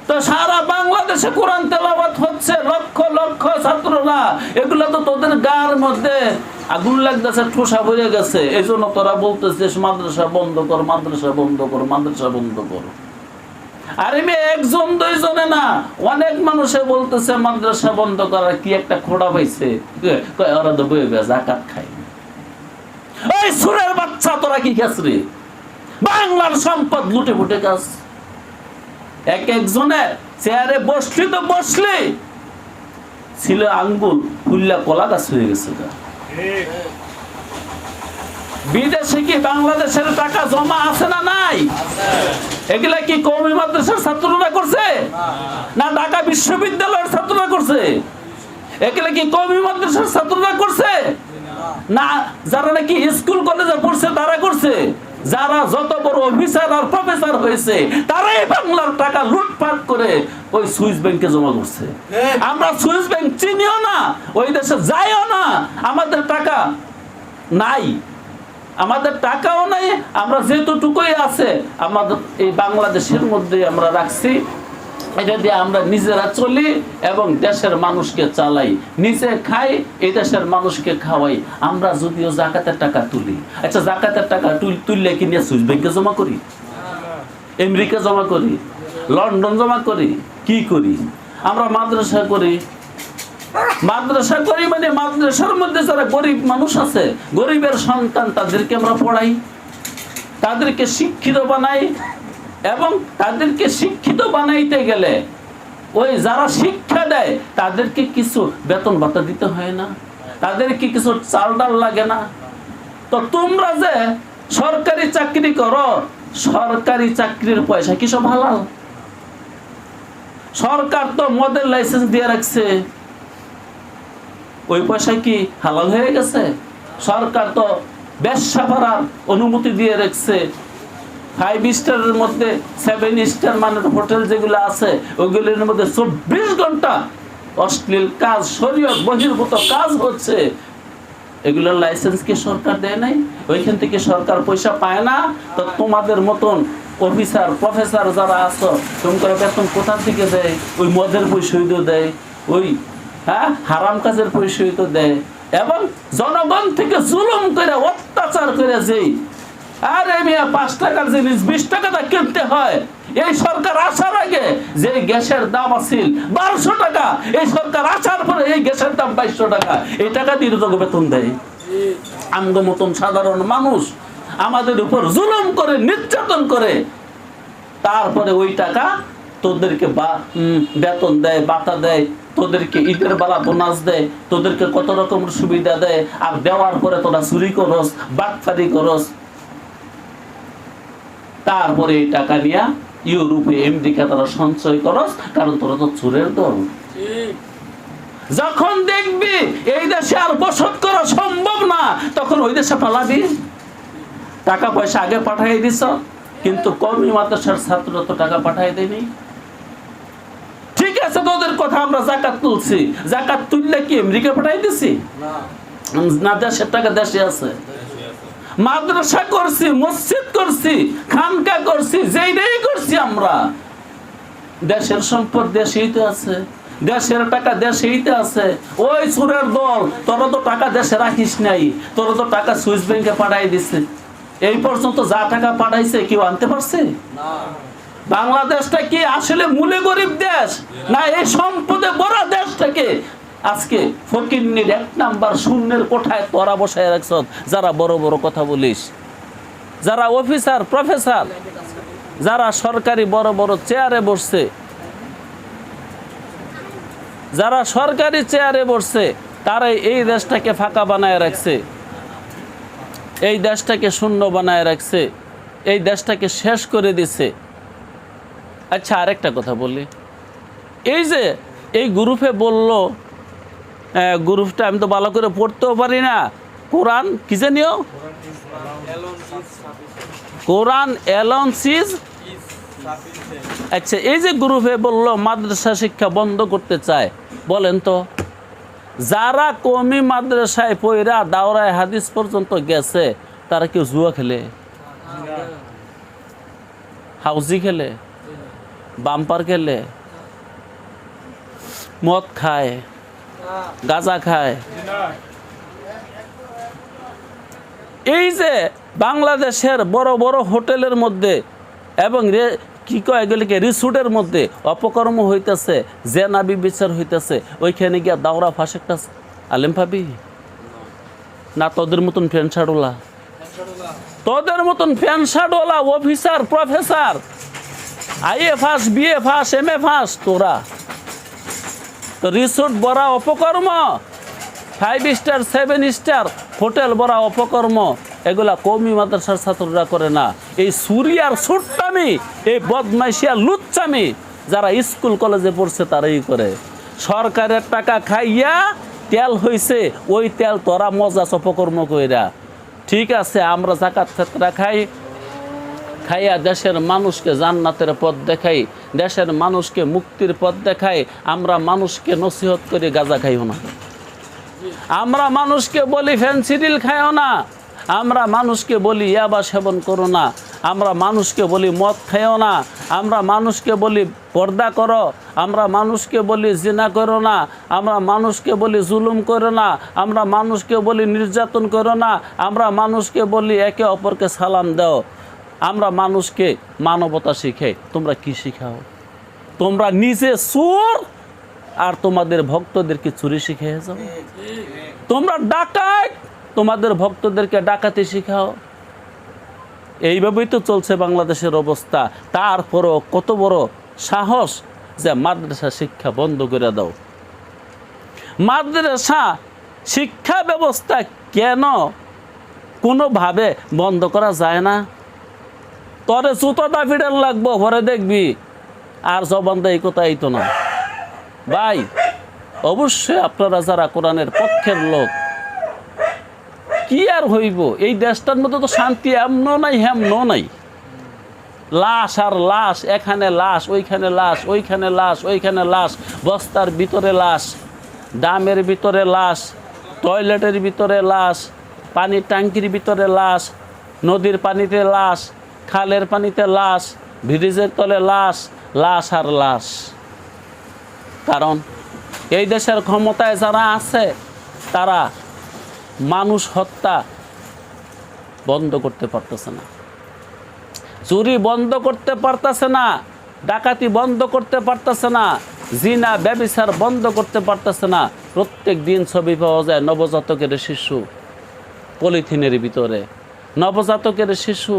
তো সারা বাংলাদেশে কোরআন তেলাওয়াত হচ্ছে, লক্ষ লক্ষ ছাত্ররা, এগুলো তো তোদের গার মধ্যে আগুন লাগতেছে, ঠোসা ভরে গেছে। এই জন্য তোরা বলতেছিস মাদ্রাসা বন্ধ কর, মাদ্রাসা বন্ধ কর, মাদ্রাসা বন্ধ কর। আর আমি একজন দুইজনে না, অনেক মানুষে বলতেছে মাদ্রাসা বন্ধ করার কি একটা খোড়া পাইছে, ওরা তো বইবে যাকাত খায়। এই সুরের বাচ্চা, তোরা কি খাস রে? বাংলার সম্পদ লুটে ফুটে খাস। এক একজনের চেয়ারে বসলি তো বসলি, ছিল আঙ্গুল ফুল্লা কলা গাছ হয়ে গেছে। বিদেশে কি বাংলাদেশের টাকা জমা আছে না নাই? এগুলা কি কওমি মাদ্রাসার ছাত্ররা করছে না ঢাকা বিশ্ববিদ্যালয়ের ছাত্ররা করছে? এগুলা কি কওমি মাদ্রাসার ছাত্ররা করছে না যারা নাকি স্কুল কলেজে পড়ছে তারা করছে, যারা যত বড় অফিসার আর প্রফেসর হয়েছে তারাই বাংলার টাকা লুটপাট করে ওই সুইস ব্যাংকে জমা করছে। আমরা সুইস ব্যাংক চিনিও না, ওই দেশে যাইও না, আমাদের টাকা নাই, আমাদের টাকাও নাই। আমরা যেটুকুই আছে আমাদের এই বাংলাদেশের মধ্যে আমরা রাখছি, এটা দিয়ে আমরা নিজেরা চলি এবং দেশের মানুষকে চালাই, নিজে খাই, এই দেশের মানুষকে খাওয়াই। আমরা যদিও জাকাতের টাকা তুলি, আচ্ছা জাকাতের টাকা তুললে কি নিয়ে সুইস ব্যাংকে জমা করি, আমেরিকা জমা করি, লন্ডন জমা করি, কি করি? আমরা মাদ্রাসা করি, মাদ্রাসা করি মানে মাদ্রাসার মধ্যে যারা গরিব মানুষ আছে, গরিবের সন্তান, তাদেরকে আমরা পড়াই, তাদেরকে শিক্ষিত বানাই। এবং তাদেরকে শিক্ষিত বানাইতে গেলে ওই যারা শিক্ষা দেয় তাদেরকে কিছু বেতন ভাতা দিতে হয় না, তাদেরকে কিছু চাল ডাল লাগে না। তো তোমরা যে সরকারি চাকরি করো, সরকারি চাকরির পয়সা কি সব হালাল? সরকার তো মদের লাইসেন্স দিয়ে রাখছে, ওই পয়সা কি হালাল হয়ে গেছে? সরকার তো ব্যবসা করার অনুমতি দিয়ে রাখছে। 5 স্টারের মধ্যে 7 স্টার মানের হোটেল যেগুলো আছে ওইগুলোর মধ্যে 24 ঘন্টা অশ্লীল কাজ, শরীয়ত বহির্ভূত কাজ হচ্ছে। এগুলোর লাইসেন্স কি সরকার দেয় নাই? ওইখান থেকে সরকার পয়সা পায় না। তো তোমাদের মতন অফিসার প্রফেসর যারা আছো, তোমার বেতন কোথা থেকে দেয়? ওই মদের পয়সাই তো দেয়, ওই হারাম কাজের পয়সাই তো দেয়। এবং জনগণ থেকে জুলুম করে অত্যাচার করে যেই আরে মিয়া 5 টাকার জিনিস 20 টাকাটা কিনতে হয়। এই সরকার আসার আগে যে গ্যাসের দাম আছিল 1200 টাকা, এই সরকার আসার পরে এই গ্যাসের দাম 2200 টাকা। এই টাকা দিয়ে তো বেতন দেয়। আমগো মতন সাধারণ মানুষ আমাদের উপর জুলুম করে, নির্যাতন করে, তারপরে ওই টাকা তোদেরকে বেতন দেয়, ভাতা দেয়, তোদেরকে ঈদের বেলা বোনাস দেয়, তোদেরকে কত রকমের সুবিধা দেয়। আর দেওয়ার পরে তোরা চুরি করস, বাটফারি করস। তারপরে এই টাকা নিয়ে ইউরোপে আমেরিকা তারা সঞ্চয় করস, কারণ তোরা তো চোরের দল। যখন দেখবি এই দেশে আর বসত করা সম্ভব না, তখন ওই দেশে পালাবি। টাকা পয়সা আগে পাঠাই দিছ, কিন্তু কওমি মাদ্রাসার ছাত্ররা তো টাকা পাঠাই দেয়নি। ঠিক আছে, তোদের কথা আমরা যাকাত তুলছি, যাকাত তুললে কি আমেরিকা পাঠাই দিছি না? দেশের টাকা দেশে আছে। মাদ্রাসা করছি, মসজিদ করছি, খানকা করছি, যেইটাই করছি আমরা, দেশের সম্পদ দেশেই তো আছে, দেশের টাকা দেশেই তো আছে। ওই চোরের দল, তোরা তো টাকা দেশে রাখিস নাই, তোরা তো টাকা সুইস ব্যাংকে পাঠাই দিছে। এই পর্যন্ত যা টাকা পাঠাইছে কেউ আনতে পারছে? বাংলাদেশটা কি আসলে মূলে গরিব দেশ, না এই সম্পদে বড় দেশটাকে আজকে ফকিন্নির 1 নাম্বার শূন্যের কোঠায় তোরা বসায় রাখছ? যারা বড় বড় কথা বলিস, যারা অফিসার প্রফেসর, যারা সরকারি বড় বড় চেয়ারে বসছে, যারা সরকারি চেয়ারে বসছে, তারাই এই দেশটাকে ফাঁকা বানায় রাখছে, এই দেশটাকে শূন্য বানায় রাখছে, এই দেশটাকে শেষ করে দিছে। আচ্ছা, আরেকটা কথা বলি, এই যে এই গ্রুপে বলল, গ্রুপটা আমি তো ভালো করে পড়তেও পারি না, কোরআন কি জানিও, কোরআন অ্যালাউন্স ইজ। আচ্ছা, এই যে গ্রুপে বলল মাদ্রাসা শিক্ষা বন্ধ করতে চায়, বলেন তো যারা কওমি মাদ্রাসায় পয়রা দাওরায় হাদিস পর্যন্ত গেছে, তারা কেউ জুয়া খেলে, হাউজি খেলে, বাম্পার খেলে, মদ খায়, গাঁজা খায়? এই যে বাংলাদেশের বড় বড় হোটেলের মধ্যে এবং কি কয় এগুলিকে রিসোর্টের মধ্যে অপকর্ম হইতেছে, জেনাবি বিচার হইতেছে, ওইখানে গিয়া দাওরা ফাঁসেকটা আলেম পাবি না? তোদের মতন প্যান্ট শার্টওয়ালা, তোদের মতন প্যান্ট শার্টওয়ালা অফিসার প্রফেসর, আইএ ফাঁস, বিএ ফাঁস, এমএ ফাঁস, তোরা তো রিসোর্ট বড়া অপকর্ম, 5 স্টার 7 স্টার হোটেল বড়া অপকর্ম। এগুলা কওমি মাদ্রাসার ছাত্ররা করে না। এই সুরিয়ার সুট্টামি, এই বদমাইশিয়া লুচ্চামি যারা স্কুল কলেজে পড়ছে তারাই করে। সরকারের টাকা খাইয়া তেল হইছে ওই তেল তোরা মজা অপকর্ম কইরা। ঠিক আছে, আমরা যাকাত ফিতরা খাই, খাইয়া দেশের মানুষকে জান্নাতের পথ দেখাই, দেশের মানুষকে মুক্তির পথ দেখাই। আমরা মানুষকে নসিহত করে গাঁজা খাইও না, আমরা মানুষকে বলি ফেনসিডিল খাইও না, আমরা মানুষকে বলি ইয়াবা সেবন করো না, আমরা মানুষকে বলি মদ খাইও না, আমরা মানুষকে বলি পর্দা করো, আমরা মানুষকে বলি জিনা করো না, আমরা মানুষকে বলি জুলুম করো না, আমরা মানুষকে বলি নির্যাতন করো না, আমরা মানুষকে বলি একে অপরকে সালাম দাও, আমরা মানুষকে মানবতা শিখাই। তোমরা কি শিখাও? তোমরা নিজে চোর আর তোমাদের ভক্তদেরকে চুরি শিখিয়ে যাও। তোমরা ডাকাত, তোমাদের ভক্তদেরকে ডাকাতি শিখাও। এইভাবেই তো চলছে বাংলাদেশের অবস্থা। তারপরও কত বড় সাহস যে মাদ্রাসা শিক্ষা বন্ধ করে দাও। মাদ্রাসা শিক্ষা ব্যবস্থা কেন কোনোভাবে বন্ধ করা যায় না? তরে জুতোটা ফিডার লাগবো, পরে দেখবি আর জবান দেয় কোথায় তো না। ভাই, অবশ্যই আপনারা যারা কোরআনের পক্ষের লোক, কি আর হইব? এই দেশটার মধ্যে তো শান্তি এমনও নাই হেমনও নাই। লাশ আর লাশ, এখানে লাশ, ওইখানে লাশ, ওইখানে লাশ, ওইখানে লাশ, বস্তার ভিতরে লাশ, ডামের ভিতরে লাশ, টয়লেটের ভিতরে লাশ, পানির ট্যাঙ্কির ভিতরে লাশ, নদীর পানিতে লাশ, খালের পানিতে লাশ, ব্রিজের তলে লাশ, লাশ আর লাশ। কারণ এই দেশের ক্ষমতায় যারা আছে তারা মানুষ হত্যা বন্ধ করতে পারতেছে না, চুরি বন্ধ করতে পারতেছে না, ডাকাতি বন্ধ করতে পারতেছে না, জিনা ব্যভিচার বন্ধ করতে পারতেছে না। প্রত্যেক দিন ছবি পাওয়া যায় নবজাতকের শিশু পলিথিনের ভিতরে, নবজাতকের শিশু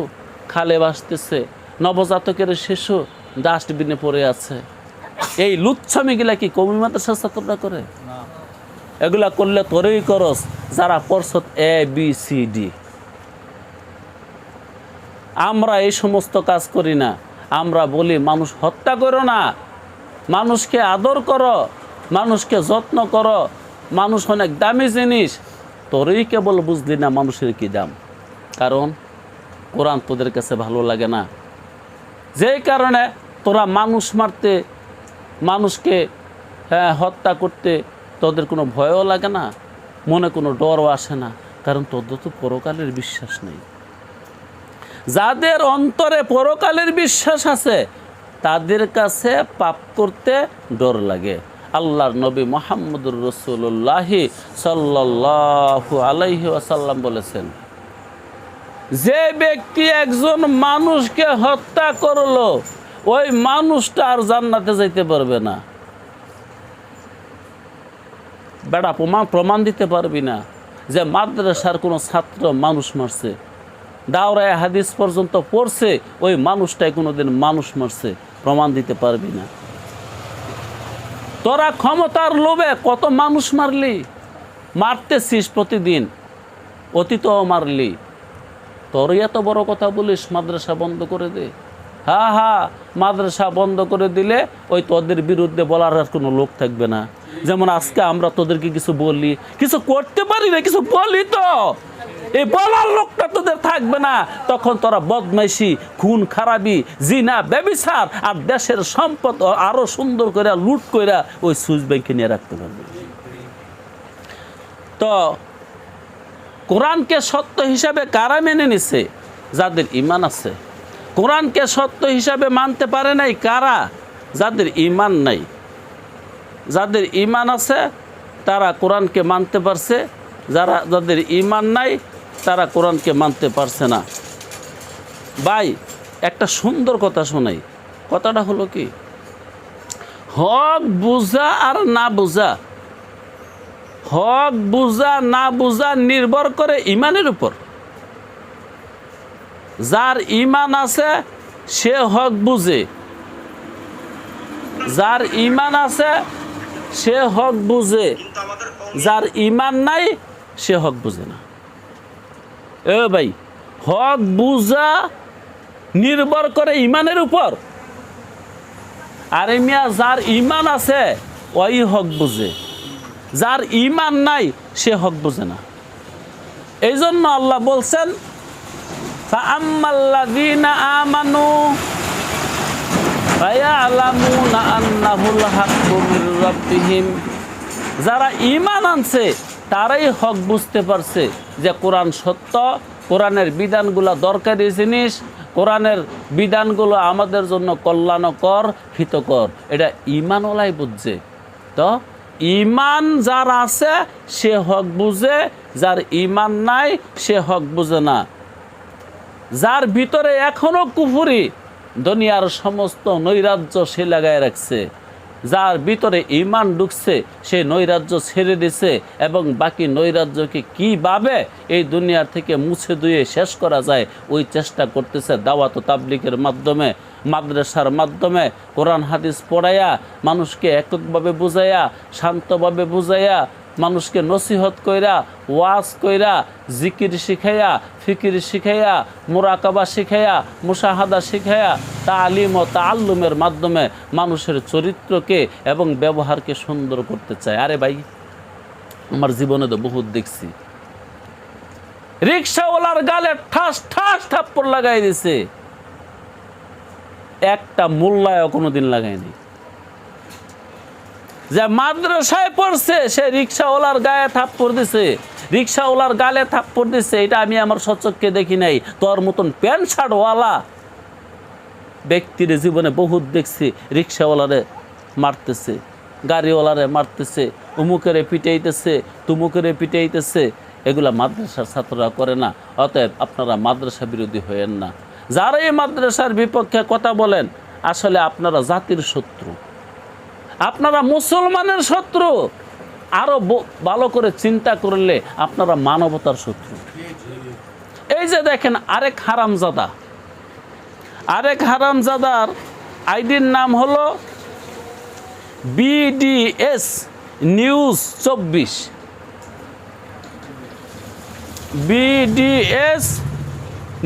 খালে ভাসতেছে, নবজাতকের শিশু ডাস্টবিনে পড়ে আছে। এই লুচ্ছামিগুলা কি কওমি মাদ্রাসার ছাত্ররা করে? এগুলা করলে তোরই করস যারা পড়ছত ABCD। আমরা এই সমস্ত কাজ করি না। আমরা বলি মানুষ হত্যা করো না, মানুষকে আদর করো, মানুষকে যত্ন করো, মানুষ অনেক দামি জিনিস। তোরই কেবল বুঝলি না মানুষের কি দাম, কারণ কোরআন তোদের কাছে ভালো লাগে না। যেই কারণে তোরা মানুষ মারতে, মানুষকে হত্যা করতে তোদের কোনো ভয়ও লাগে না, মনে কোনো ডরও আসে না, কারণ তোদের তো পরকালের বিশ্বাস নেই। যাদের অন্তরে পরকালের বিশ্বাস আছে তাদের কাছে পাপ করতে ডর লাগে। আল্লাহর নবী মুহাম্মদুর রাসূলুল্লাহ সাল্লাল্লাহু আলাইহি ওয়াসাল্লাম বলেছেন, যে ব্যক্তি একজন মানুষকে হত্যা করলো ওই মানুষটা আর জান্নাতে যাইতে পারবে না। বেটা প্রমাণ দিতে পারবি না যে মাদ্রাসার কোনো ছাত্র মানুষ মারছে, দাওরায়ে হাদিস পর্যন্ত পড়ছে, ওই মানুষটাই কোনোদিন মানুষ মারছে, প্রমাণ দিতে পারবি না। তোরা ক্ষমতার লোভে কত মানুষ মারলি, মারতেছিস প্রতিদিন, অতীতও মারলি। তোরই এত বড় কথা বলিস মাদ্রাসা বন্ধ করে দে। মাদ্রাসা বন্ধ করে দিলে ওই তোদের বিরুদ্ধে বলার আর কোনো লোক থাকবে না। যেমন আজকে আমরা তোদেরকে কিছু বলি, কিছু করতে পারি না, কিছু বলি, তো এই বলার লোকটা তোদের থাকবে না। তখন তোরা বদমাইশি, খুন খারাপি, জিনা ব্যভিচার আর দেশের সম্পদ আরো সুন্দর করে লুট করে ওই সুইচ ব্যাংকে নিয়ে রাখতে পারবে। তো কোরআনকে সত্য হিসাবে কারা মেনে নিছে? যাদের ঈমান আছে। কোরআনকে সত্য হিসাবে মানতে পারে নাই কারা? যাদের ঈমান নাই। যাদের ঈমান আছে তারা কোরআনকে মানতে পারছে, যাদের ঈমান নাই তারা কোরআনকে মানতে পারছে না। ভাই, একটা সুন্দর কথা শোনাই। কথাটা হলো কি, হক বুঝা আর না বুঝা, হক বুঝা না বুঝা নির্ভর করে ঈমানের উপর। যার ঈমান আছে সে হক বুঝে, যার ঈমান আছে সে হক বুঝে, যার ঈমান নাই সে হক বুঝে না। এ ভাই, হক বুঝা নির্ভর করে ঈমানের উপর। আরে মিয়া, যার ঈমান আছে ওই হক বুঝে, যার ঈমান নাই সে হক বুঝে না। এই জন্য আল্লাহ বলছেন ফাআম্মাল্লাযীনা আমানু ফায়ালামুনা আন্নাহুল হাক্কু মির রাব্বিহিম, যারা ঈমান আনছে তারাই হক বুঝতে পারছে যে কোরআন সত্য, কোরআনের বিধানগুলো দরকারি জিনিস, কোরআনের বিধানগুলো আমাদের জন্য কল্যাণকর, হিতকর। এটা ঈমানওয়ালাই বুঝছে। তো ঈমান যার আছে সে হক বুঝে, যার ঈমান নাই সে হক বুঝে না। যার ভিতরে এখনো কুফরি, দুনিয়ার সমস্ত নৈরাজ্য সে লাগায় রাখছে, যার ভিতরে ঈমান ঢুকছে সে নৈরাজ্য ছেড়ে দিছে এবং বাকি নৈরাজ্যকে কীভাবে এই দুনিয়ার থেকে মুছে ধুয়ে শেষ করা যায় ওই চেষ্টা করতেছে। দাওয়াত ও তাবলীগের মাধ্যমে, মাদ্রাসার মাধ্যমে, কোরআন হাদিস পড়াইয়া, মানুষকে এককভাবে বুঝাইয়া, শান্তভাবে বুঝাইয়া, মানুষকে নসিহত কইরা, ওয়াজ কইরা, জিকির শিখাইয়া, ফিকির শিখাইয়া, মুরাকাবা শিখাইয়া, মুশাহাদা শিখাইয়া, তালিম ও তাআল্লুমের মাধ্যমে মানুষের চরিত্রকে এবং ব্যবহারকে সুন্দর করতে চায়। আরে ভাই, আমার জীবনে তো বহুত দেখছি, রিক্সাওয়ালার গালে ঠাস ঠাস থাপ্পড় লাগাই দিছে, একটা মোল্লায়ও কোনোদিন লাগায়নি। যে মাদ্রাসায় পড়ছে সে রিক্সাওয়ালার গায়ে থাপ্পড় দিছে, রিক্সাওয়ালার গালে থাপ্পড় দিছে, এটা আমি আমার সচক্ষে দেখি নাই। তোর মতন প্যান্ট শার্টওয়ালা ব্যক্তির জীবনে বহুত দেখছি রিক্সাওয়ালারে মারতেছে, গাড়িওয়ালারে মারতেছে, উমুকেরে পিটাইতেছে, তুমুকেরে পিটাইতেছে। এগুলা মাদ্রাসার ছাত্ররা করে না। অতএব আপনারা মাদ্রাসা বিরোধী হয়েন না। যারা এই মাদ্রাসার বিপক্ষে কথা বলেন আসলে আপনারা জাতির শত্রু, আপনারা মুসলমানের শত্রু। আরো ভালো করে চিন্তা করলে আপনারা মানবতার শত্রু। এই যে দেখেন আরেক হারামজাদার আইডির নাম হলো BDS নিউজ 24। BDS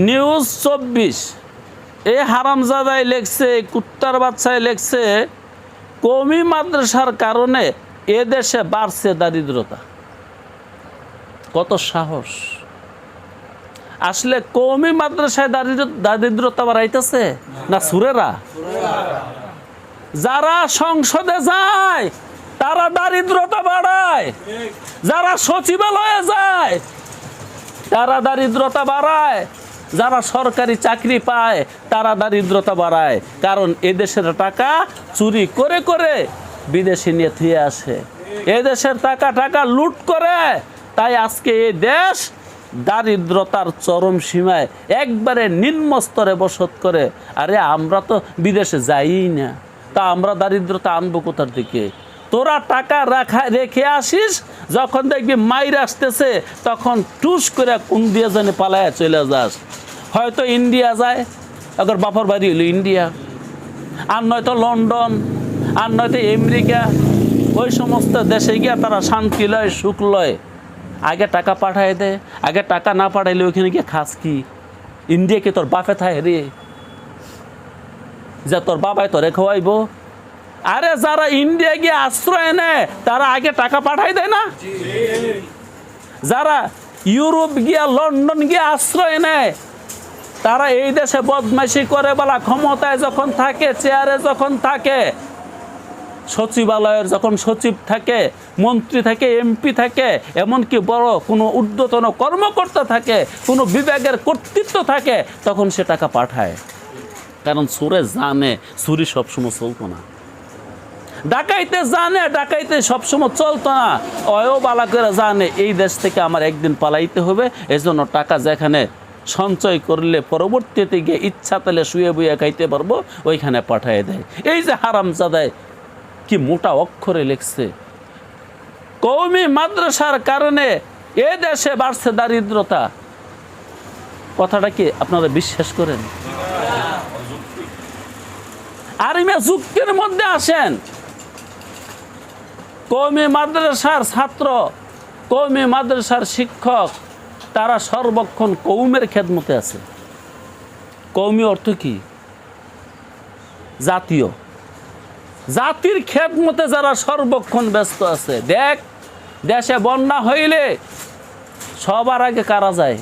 নিউজ 24 এই হারামজাদাই লেখছে, কুত্তার বাচ্চায় লেখছে, কওমি মাদ্রাসার কারণে এদেশে বাড়ছে দারিদ্রতা। কত সাহস! আসলে কওমি মাদ্রাসায় দারিদ্রতা বাড়াইতেছে না সুরেরা? যারা সংসদে যায় তারা দারিদ্রতা বাড়ায়, যারা সচিবালয়ে যায় তারা দারিদ্রতা বাড়ায়, যারা সরকারি চাকরি পায় তারা দারিদ্রতা বাড়ায়। কারণ এদেশের টাকা চুরি করে করে বিদেশে নিয়ে থুয়ে আসে, এদেশের টাকা লুট করে। তাই আজকে এই দেশ দারিদ্রতার চরম সীমায়, একবারে নিম্ন স্তরে বসত করে। আরে আমরা তো বিদেশে যাই না, তা আমরা দারিদ্রতা আনবো কোথার থেকে? তোরা টাকা রেখে আসিস, যখন দেখবি মাইর আসতেছে তখন টুস করে কোন দিয়ে জানে পালায় চলে যাস। হয়তো ইন্ডিয়া যায়, আবার বাপর বাড়ি হলো ইন্ডিয়া, আর নয়তো লন্ডন, আর নয়তো আমেরিকা। ওই সমস্ত দেশে গিয়ে তারা শান্তি লয়, সুখ লয়। আগে টাকা পাঠায় দেয়, আগে টাকা না পাঠাইলে ওইখানে গিয়ে খাস কি? ইন্ডিয়াকে তোর বাপে থায় রে, যে তোর বাবাই তোরে খাওয়াইব? আরে যারা ইন্ডিয়া গিয়ে আশ্রয় নেয় তারা আগে টাকা পাঠাই দেয় না? যারা ইউরোপ গিয়া, লন্ডন গিয়ে আশ্রয় নেয় তারা এই দেশে বদমাইশি করে, বলা ক্ষমতায় যখন থাকে, চেয়ারে যখন থাকে, সচিবালয়ের যখন সচিব থাকে, মন্ত্রী থাকে, এমপি থাকে, এমনকি বড় কোনো ঊর্ধ্বতন কর্মকর্তা থাকে, কোনো বিভাগের কর্তৃত্ব থাকে, তখন সে টাকা পাঠায়। কারণ চোরে জানে চুরি সবসময় চলতো না, ডাকাইতে জানে ডাকাইতে সবসময় চলতো না। অয়ও বালা করে জানে এই দেশ থেকে আমার একদিন পালাইতে হবে, এজন্য টাকা যেখানে সঞ্চয় করলে পরবর্তীতে গিয়ে ইচ্ছা পেলে শুয়ে বুয়ে খাইতে পারবো ওইখানে পাঠিয়ে দেয়। এই যে হারামজাদায় কি মোটা অক্ষরে লিখছে, কওমি মাদ্রাসার কারণে এ দেশে বাড়ছে দারিদ্রতা। কথাটা কি আপনারা বিশ্বাস করেন? আর ইমা যুক্তির মধ্যে আসেন, কওমি মাদ্রাসার ছাত্র, কওমি মাদ্রাসার শিক্ষক, তারা সর্বক্ষণ কওমের খেদমতে আছে। কওমি অর্থ কি? জাতীয়, জাতির খেদমতে যারা সর্বক্ষণ ব্যস্ত আছে। দেখ দেশে বন্যা হইলে সবার আগে কারা যায়?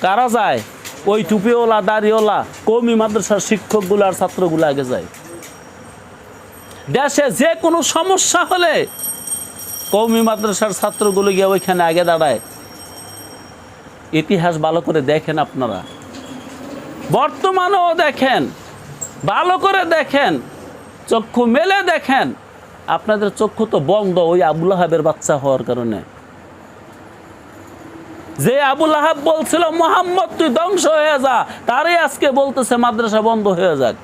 কারা যায়? ওই টুপিওয়ালা দাড়িওয়ালা কওমি মাদ্রাসার শিক্ষকগুলো আর ছাত্রগুলো আগে যায়। দেশে যে কোনো সমস্যা হলে কওমি মাদ্রাসার ছাত্রগুলো গিয়ে ওইখানে আগে দাঁড়ায়। ইতিহাস ভালো করে দেখেন আপনারা, বর্তমানেও দেখেন, ভালো করে দেখেন, চক্ষু মেলে দেখেন। আপনাদের চক্ষু তো বন্ধ ওই আবুল আহাবের বাচ্চা হওয়ার কারণে। যে আবুল আহাব বলছিল মুহাম্মদ তুই ধ্বংস হয়ে যা, তারই আজকে বলতেছে মাদ্রাসা বন্ধ হয়ে যাক।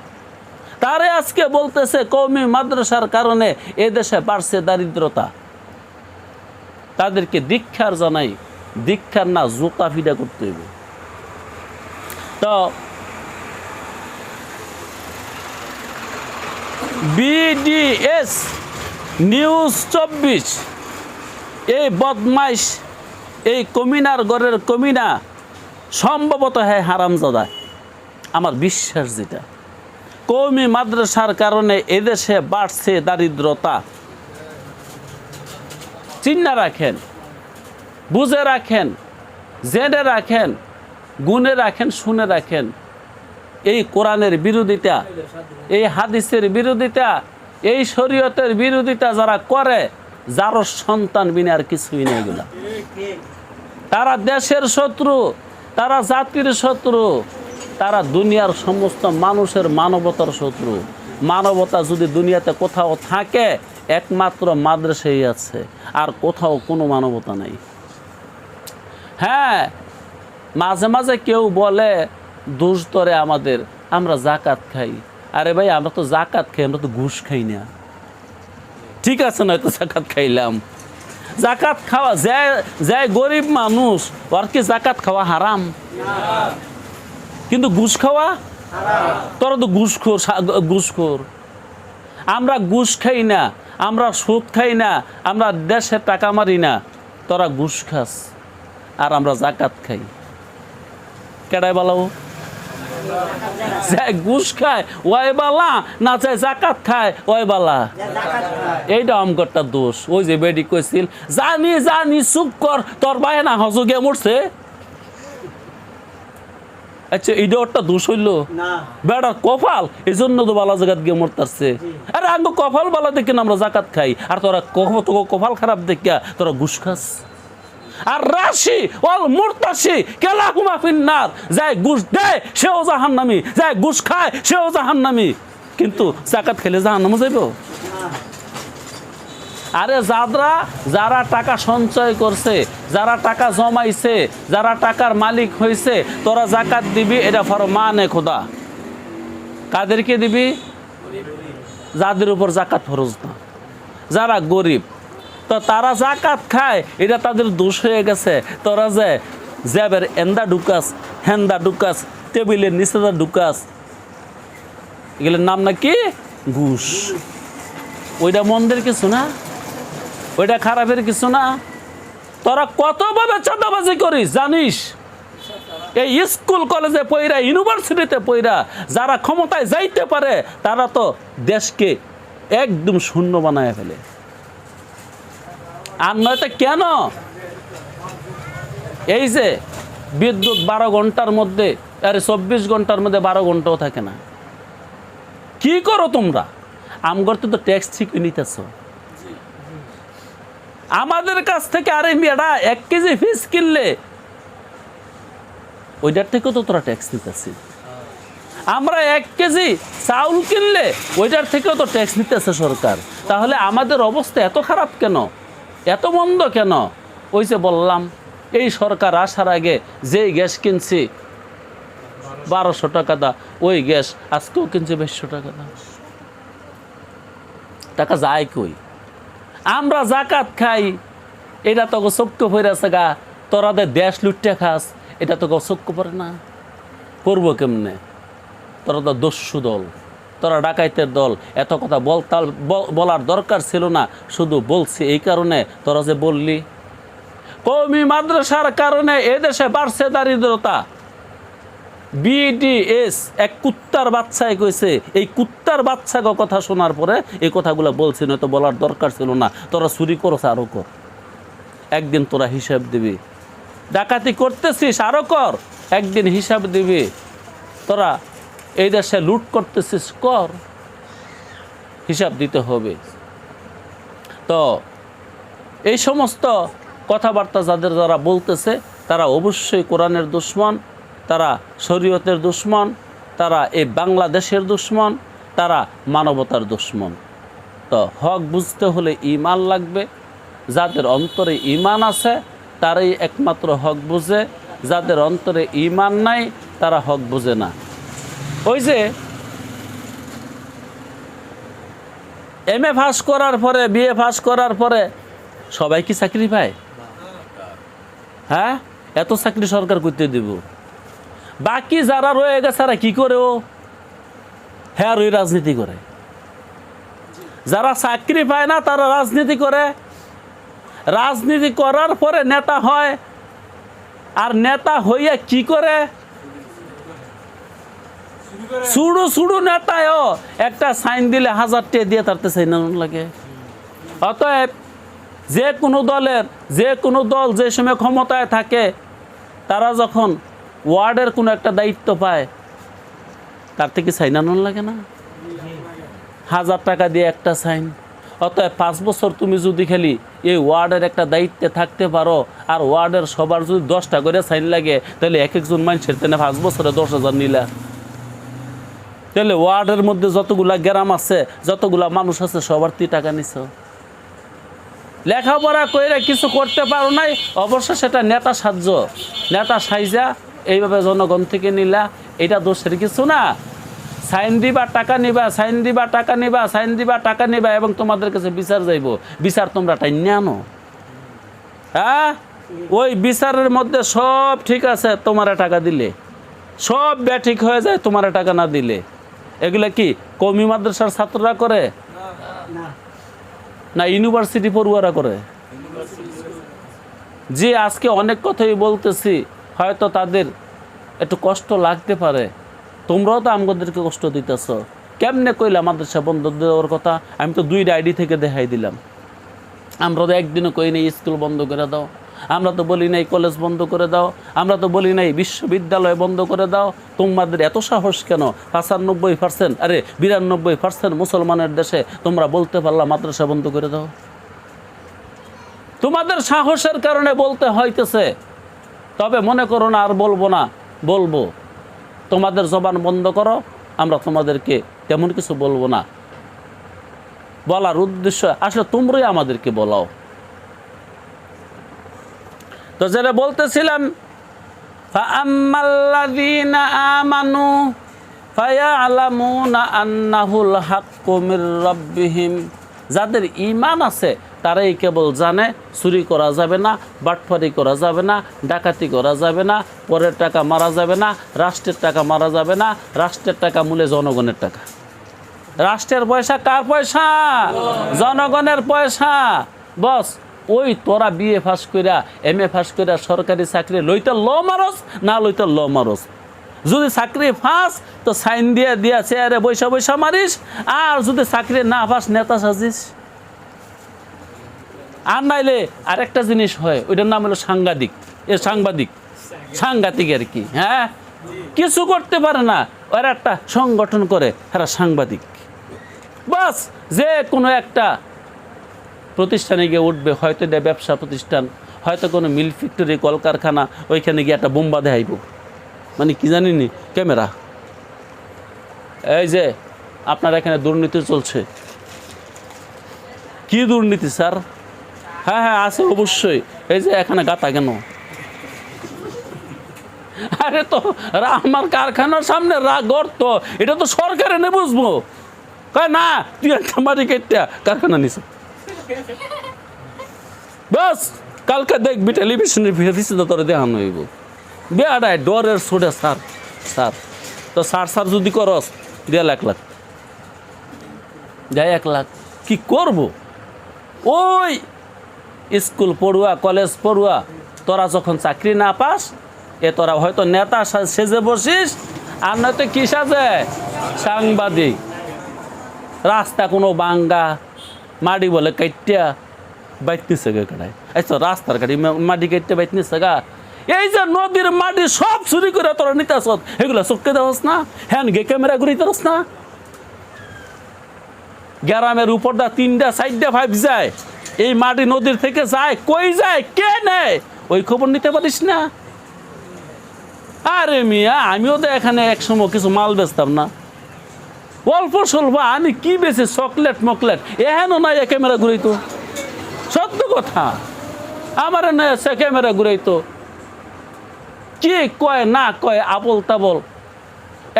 তারে আজকে বলতেছে কওমি মাদ্রাসার কারণে এদেশে বাড়ছে দারিদ্রতা। তাদেরকে দীক্ষার জানাই, দীক্ষার না জুতা ফিডা করতে হইবে। তো BDS নিউজ 24 এই বদমাইশ, এই কমিনার ঘরের কমিনা সম্ভবত হ্যাঁ হারামজাদা। আমার বিশ্বাস যেটা কওমি মাদ্রাসার কারণে এদেশে বাড়ছে দারিদ্রতা। চিন্তা রাখেন, বুঝে রাখেন, জেনে রাখেন, গুণে রাখেন, শুনে রাখেন। এই কোরআনের বিরোধিতা, এই হাদিসের বিরোধিতা, এই শরীয়তের বিরোধিতা যারা করে, যারও সন্তান বিনা আর কিছুই নেই। এগুলা তারা দেশের শত্রু, তারা জাতির শত্রু, তারা দুনিয়ার সমস্ত মানুষের মানবতার শত্রু। মানবতা যদি দুনিয়াতে কোথাও থাকে একমাত্র মাদ্রাসায় আছে, আর কোথাও কোনো মানবতা নেই। হ্যাঁ, মাঝে মাঝে কেউ বলে দোষ ধরে আমাদের, আমরা জাকাত খাই। আরে ভাই, আমরা তো জাকাত খাই, আমরা তো ঘুষ খাই না। ঠিক আছে, নয়তো জাকাত খাইলাম। জাকাত খাওয়া যে গরিব মানুষ, ওর কি জাকাত খাওয়া হারাম? কিন্তু ঘুষ খাওয়া, তোরা তো ঘুষখোর। আমরা ঘুষ খাই না, আমরা সুদ খাই না, আমরা দেশে টাকা মারি না। তোরা ঘুষ খাস আর আমরা জাকাত খাই। কেডাই বালাও? যাই ঘুষ খায় ওই বালা, না চাই জাকাত খায় ওই বালা। এইটা আমগরটা দোষ। ওই যে বেডি কইছিল জানি জানি চুপ কর, তোর ভাই না হজগে মরছে। আচ্ছা, এটা ওরটা দোষ হইল? বেড়ার কপাল, এই জন্য তো বালা জাগাত গিয়ে মরতারছে। আরে আঙ্গ কপাল বালা দেখে আমরা জাকাত খাই, আর তোরা কপাল খারাপ দেখিয়া তোরা ঘুষ খাস। আর রাশি ওয়াল মুরতাশি কালাহুমা ফিন্নার, যায় ঘুষ দেয় সেও জাহান্নামী, যায় ঘুষ খায় সেও জাহান্নামী। কিন্তু জাকাত খেলে জাহান্নামে যাইব? আরে যারা টাকা সঞ্চয় করছে, যারা টাকা জমাইছে, যারা টাকার মালিক হয়েছে, তোরা জাকাত দিবি, এটা ফরমানে খোদা। কাদেরকে দিবি? যাদের উপর জাকাত ফরজ না, যারা গরিব। তো তারা জাকাত খায়, এটা তাদের দোষ হয়ে গেছে। তোরা যে জ্যাবের এন্দা ঢুকাস, হেন্দা ঢুকাস, টেবিলের নিচে ঢুকাস, এগুলোর নাম নাকি ঘুষ। ওইটা মন্দের কিছু না, ওইটা খারাপের কিছু না। তোরা কতভাবে চাঁদাবাজি করিস জানিস? এই স্কুল কলেজে পড়া, ইউনিভার্সিটিতে পড়া যারা ক্ষমতায় যাইতে পারে, তারা তো দেশকে একদম শূন্য বানায় ফেলে। আর নয়তো কেন এই যে বিদ্যুৎ 12 ঘন্টার মধ্যে, আরে 24 ঘন্টার মধ্যে 12 ঘন্টাও থাকে না? কি করো তোমরা? আমগর তো ট্যাক্স ঠিক নিতেছ আমাদের কাছ থেকে। আরে মেয়েরা 1 কেজি ফিস কিনলে ওইটার থেকেও তো তোরা ট্যাক্স নিতেছি। আমরা 1 কেজি চাউল কিনলে ওইটার থেকেও তো ট্যাক্স নিতেছে সরকার। তাহলে আমাদের অবস্থা এত খারাপ কেন, এত মন্দ কেন? ওই যে বললাম, এই সরকার আসার আগে যেই গ্যাস কিনছি 1200 টাকা দা, ওই গ্যাস আজকেও কিনছে 2200 টাকা দা। টাকা যায় কই? আমরা জাকাত খাই, এটা তো চক্ক পড়েছে গা। তোরাদের দেশ লুটতে খাস, এটা তো চক্ক পড়ে না? করবো কেমনে? তোরা তো দস্যু দল, তোরা ডাকাইতের দল। এত কথা বলার দরকার ছিল না, শুধু বলছি এই কারণে। তোরা যে বললি কওমি মাদ্রাসার কারণে এদেশে বাড়ছে দারিদ্রতা, BDS এক কুত্তার বাচ্চায় কইছে। এই কুত্তার বাচ্চাকে কথা শোনার পরে এই কথাগুলো বলছি, নয়তো বলার দরকার ছিল না। তোরা চুরি করছ, আরো কর। একদিন তোরা হিসাব দিবি। ডাকাতি করতেছিস আরও কর, একদিন হিসাব দিবি। তোরা এই দেশে লুট করতেছিস, কর, হিসাব দিতে হবে। তো এই সমস্ত কথাবার্তা যারা বলতেছে তারা অবশ্যই কোরআনের দুশমন, তারা শরীয়তের দুশমন, তারা এই বাংলাদেশের দুশমন, তারা মানবতার দুশমন। তো হক বুঝতে হলে ঈমান লাগবে। যাদের অন্তরে ঈমান আছে তারাই একমাত্র হক বুঝে, যাদের অন্তরে ঈমান নাই তারা হক বুঝে না। ওই যে MA পাস করার পরে, BA পাস করার পরে সবাই কি চাকরি পায়? হ্যাঁ, এত চাকরি সরকার করতে দেব। বাকি যারা রয়ে গেছে তারা কি করে? হ্যাঁ, ওই রাজনীতি করে। যারা চাকরি পায় না তারা রাজনীতি করে। রাজনীতি করার পরে নেতা হয়, আর নেতা হইয়া কি করে? সুড়ু সুড়ু নেতায়ও একটা সাইন দিলে 1000 টাকা দিয়ে তারতে সাইন লাগে। অতএব যে কোনো দলের, যে কোনো দল যে সময় ক্ষমতায় থাকে, তারা যখন ওয়ার্ডের কোনো একটা দায়িত্ব পায় তার থেকে সাইন আনন লাগে না? 1000 টাকা দিয়ে একটা সাইন। অতএব 5 বছর তুমি যদি খালি এই ওয়ার্ডের একটা দায়িত্বে থাকতে পারো, আর ওয়ার্ডের সবার যদি 10টা করে সাইন লাগে, তাহলে এক একজন মানুষের তেনে 5 বছরে 10,000 নিলা। তাহলে ওয়ার্ডের মধ্যে যতগুলা গ্রাম আছে, যতগুলা মানুষ আছে, সবার 3 টাকা নিছ। লেখাপড়া কইরা কিছু করতে পারো নাই, অবশ্য সেটা নেতা সাহায্য, নেতা সাইজা এইভাবে জনগণ থেকে নিলা। এটা দোষের কিছু না। সাইন দিবা, টাকা নিবা, সাইন দিবা, টাকা নিবা, সাইন দিবা, টাকা নিবা, এবং তোমাদের কাছে বিচার যাইব। বিচার তোমরা টাইনে আনো। হ্যাঁ, ওই বিচারের মধ্যে সব ঠিক আছে, তোমারা টাকা দিলে সব ব্যাঠিক হয়ে যায় তোমারা টাকা না দিলে। এগুলা কি কওমি মাদ্রাসার ছাত্ররা করে না ইউনিভার্সিটি পড়ুয়ারা করে? যে আজকে অনেক কথাই বলতেছি, হয়তো তাদের একটু কষ্ট লাগতে পারে। তোমরাও তো আমাদেরকে কষ্ট দিতেছ। কেমনে কইলা মাদ্রাসা বন্ধ দেওয়ার কথা? আমি তো 2টা আইডি থেকে দেখাই দিলাম। আমরা তো একদিনও কই নাই স্কুল বন্ধ করে দাও, আমরা তো বলি নাই কলেজ বন্ধ করে দাও, আমরা তো বলি নাই বিশ্ববিদ্যালয় বন্ধ করে দাও। তোমাদের এত সাহস কেন? 95%, আরে 92% মুসলমানের দেশে তোমরা বলতে পারলা মাদ্রাসা বন্ধ করে দাও? তোমাদের সাহসের কারণে বলতে হইতেছে। তবে মনে করো না আর বলবো না, বলবো। তোমাদের জবান বন্ধ করো, আমরা তোমাদেরকে তেমন কিছু বলবো না। বলার উদ্দেশ্য আসলে তোমরাই আমাদেরকে বলাও। তো যেটা বলতেছিলাম, ফাআম্মাল্লাযীনা আমানু ফায়ালামুনা আন্নাহুল হাক্কু মির রাব্বিহিম, যাদের ঈমান আছে তারাই কেবল জানে চুরি করা যাবে না, বাটপারি করা যাবে না, ডাকাতি করা যাবে না, পরের টাকা মারা যাবে না, রাষ্ট্রের টাকা মারা যাবে না। রাষ্ট্রের টাকা মূলে জনগণের টাকা। রাষ্ট্রের পয়সা কার পয়সা? জনগণের পয়সা। বস, ওই তোরা BA পাস কইরা, MA পাস কইরা সরকারি চাকরি লইতে ল মারস, না লইতে ল মারস। যদি চাকরি পাস তো সাইন দিয়ে দিয়া চেয়ারে বৈশা বৈশা মারিস, আর যদি চাকরি না পাস নেতা সাজিস। আর নাইলে আরেকটা জিনিস হয়, ওইটার নাম হলো সাংবাদিক। সাংঘাতিক আর কি। হ্যাঁ, কিছু করতে পারে না, ওরা একটা সংগঠন করে, এরা সাংবাদিক। বাস, যে কোনো একটা প্রতিষ্ঠানে গিয়ে উঠবে, হয়তো এটা ব্যবসা প্রতিষ্ঠান, হয়তো কোনো মিল ফ্যাক্টরি, কলকারখানা, ওইখানে গিয়ে একটা বোম্বা দেখাইব। মানে কি জানিনি, ক্যামেরা, এই যে আপনার এখানে দুর্নীতি চলছে। কি দুর্নীতি স্যার? হ্যাঁ হ্যাঁ আছে অবশ্যই। এই যে এখানে গাতা কেন? আরে তো আমার কারখানার সামনে গর্ত, এটা তো সরকারে নে বুঝবো। না, তুই একটা মারি কেটে কারখানা নিস। বাস, কালকে দেখবি টেলিভিশনের ভিতরে তোরে দেখানো হইব। বেড়ায় ডরের ছোটে স্যার স্যার। তো স্যার যদি করস, দেড় লাখ যাই 1 লাখ কি করব? ওই স্কুল পড়ুয়া, কলেজ পড়ুয়া, তোরা যখন চাকরি না পাস, তোরা হয়তো নেতা সেজে বসিস, আর নয়তো কি সাজে? সাংবাদিক। রাস্তা কোনো বাঙ্গা, মাটি বলে কাইটিয়া, বাইত নিচ্ছে গা কাটায় আচ্ছা রাস্তার গাড়ি মাটি কেটে বাইত নিচ্ছে গা এই যে নদীর মাটি সব চুরি করে তোরা নিতে আসত এগুলো চোখকে দেওয়াস না হ্যান গে ক্যামেরা ঘুরিতে না গ্রামের উপর দা 3টা 4টা 5 যায় এই মাটি নদীর থেকে যায় কই যায় কে নেয় ওই খবর নিতে পারিস না আরে মিয়া আমিও তো এখানে একসময় কিছু মাল বেচতাম না অল্প স্বল্প আমি কি বেশি চকলেট মকলেট এহেনও নাই ক্যামেরা ঘুরাইতো সত্য কথা আমার না সে ক্যামেরা ঘুরাইতো কি কয় না কয় আবল তাবল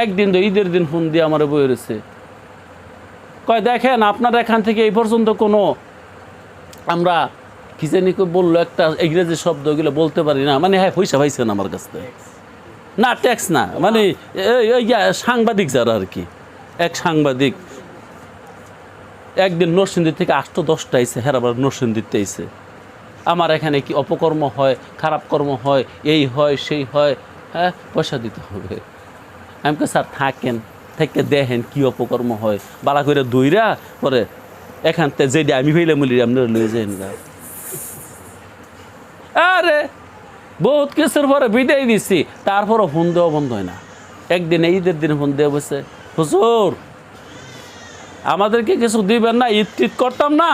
একদিন তো ঈদের দিন ফোন দিয়ে আমার বই রয়েছে কয় দেখেন আপনার এখান থেকে এই পর্যন্ত কোনো আমরা কি জানি বললো একটা ইংরেজি শব্দ ওগুলো বলতে পারি না মানে হ্যাঁ পয়সা পাইছেন আমার কাছ থেকে না ট্যাক্স না মানে সাংবাদিক যারা আর কি এক সাংবাদিক একদিন নরসিংদী থেকে 8-10টা আইসে হেরাবার নরসিংদীতে আইসে আমার এখানে কি অপকর্ম হয় খারাপ কর্ম হয় এই হয় সেই হয় হ্যাঁ পয়সা দিতে হবে আমি কে স্যার থাকেন থেকে দেখেন কি অপকর্ম হয় বালা করে দইরা পরে এখান থেকে যেটা আমি ভাইলে বলি আপনারা লয়ে যান গা আরে বহুত কিছুর পরে বিদায় দিচ্ছি তারপরও ফোন দেওয়া বন্ধ হয় না একদিন ঈদের দিন ফোন দেওয়া বসে হুজুর আমাদেরকে কিছু দিবেন না ঈদ টিদ করতাম না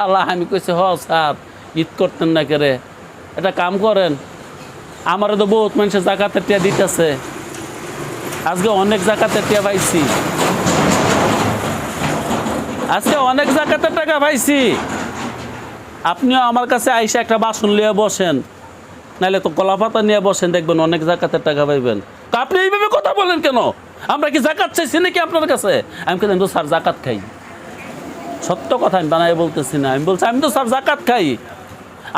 আল্লাহ আমি কইছি হ স্যার ঈদ করতেন না কেরে এটা কাম করেন আমারও তো বহুত মানুষের জাকাতের টিয়া দিতেছে আজকে অনেক জাকাতের টিয়া পাইছি আজকে অনেক জাকাতের টাকা পাইছি আপনিও আমার কাছে আইসা একটা বাসন নিয়ে বসেন নাহলে তো কলা পাতা নিয়ে বসেন দেখবেন অনেক জাকাতের টাকা পাইবেন তো আপনি এইভাবে কথা বলেন কেন আমরা কি জাকাত চাইছি নাকি আপনার কাছে আমি কেন তো স্যার জাকাত খাই সত্য কথা আমি বানাই বলতেছি না আমি বলছি আমি তো স্যার জাকাত খাই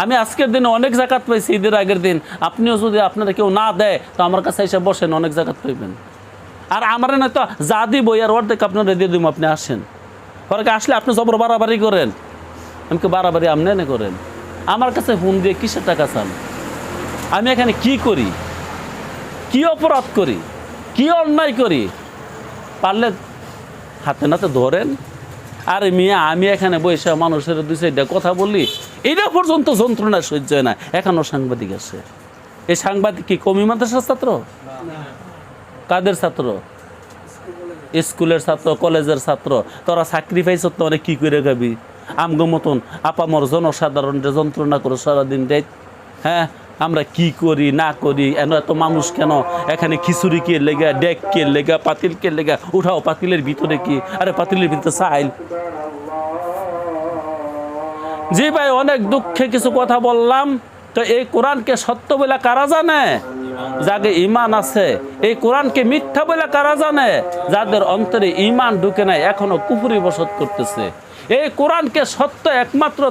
আমি আজকের দিনে অনেক জাকাত পাইছি ঈদের আগের দিন আপনিও যদি আপনারা কেউ না দেয় তো আমার কাছে এসে বসেন অনেক জাকাত পাইবেন আর আমার না তো যা দিব আর অর্ধেক আপনারা দিয়ে দিব আপনি আসেন পরে আসলে আপনি জবর বাড়াবাড়ি করেন আমাকে বাড়াবাড়ি আপনি না করেন আমার কাছে ফোন দিয়ে কিসের টাকা চান আমি এখানে কি করি কি অপরাধ করি কি অন্যায় করি পারলে হাতে নাতে ধরেন আরে মিয়া আমি এখানে বসে মানুষের 2-4টা কথা বললি এটা পর্যন্ত যন্ত্রণা সহ্য হয় না এখনও সাংবাদিক আছে এই সাংবাদিক কি কমি মাদ্রাসার ছাত্র কাদের ছাত্র স্কুলের ছাত্র কলেজের ছাত্র তোরা স্যাক্রিফাইস তো অনেক কী করে খাবি আমগো মতন আপামর জনসাধারণের যন্ত্রণা করে সারাদিন রাত হ্যাঁ আমরা কি করি না করি এত মানুষ কেন এখানে খিচুড়ি কে লেগা ডেক কে লেগা পাতিল কে লেগা উঠাও পাতিলের ভিতরে কি আরে পাতিলের ভিতরে চাইল জি ভাই অনেক দুঃখে কিছু কথা বললাম তো এই কোরআনকে সত্য বলে কারা জানে যাদের ঈমান আছে এই কোরআনকে মিথ্যা বলে কারা জানে যাদের অন্তরে ঈমান ঢুকে নাই এখনো কুফরি বসত করতেছে এই কোরআনকে সত্য একমাত্র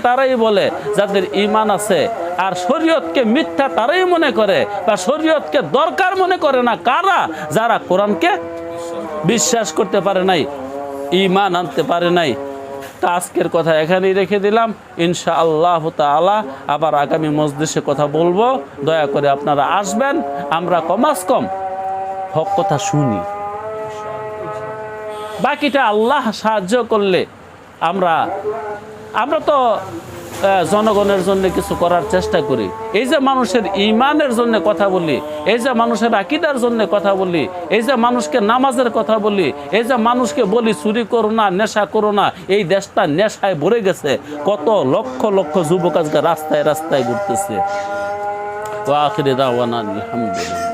তারাই বলে যাদের ঈমান আছে আর শরীয়তকে মিথ্যা তারাই মনে করে বা শরীয়তকে দরকার মনে করে না কারা যারা কোরআনকে বিশ্বাস করতে পারে নাই ঈমান আনতে পারে নাই তা আজকের কথা এখানেই রেখে দিলাম ইনশাআল্লাহ তাআলা আবার আগামী মজলিসে কথা বলবো দয়া করে আপনারা আসবেন আমরা কমাস কম হক কথা শুনি বাকিটা আল্লাহ সাহায্য করলে আমরা তো জনগণের জন্য কিছু করার চেষ্টা করি এই যে মানুষের ঈমানের জন্য কথা বলি এই যে মানুষের আকীদার জন্য কথা বলি এই যে মানুষকে নামাজের কথা বলি এই যে মানুষকে বলি চুরি করো না নেশা করো না এই দেশটা নেশায় ভরে গেছে কত লক্ষ লক্ষ যুবক আজকে রাস্তায় রাস্তায় ঘুরতেছে ওয়া আখিরি দাওয়ানা আলহামদুলিল্লাহ।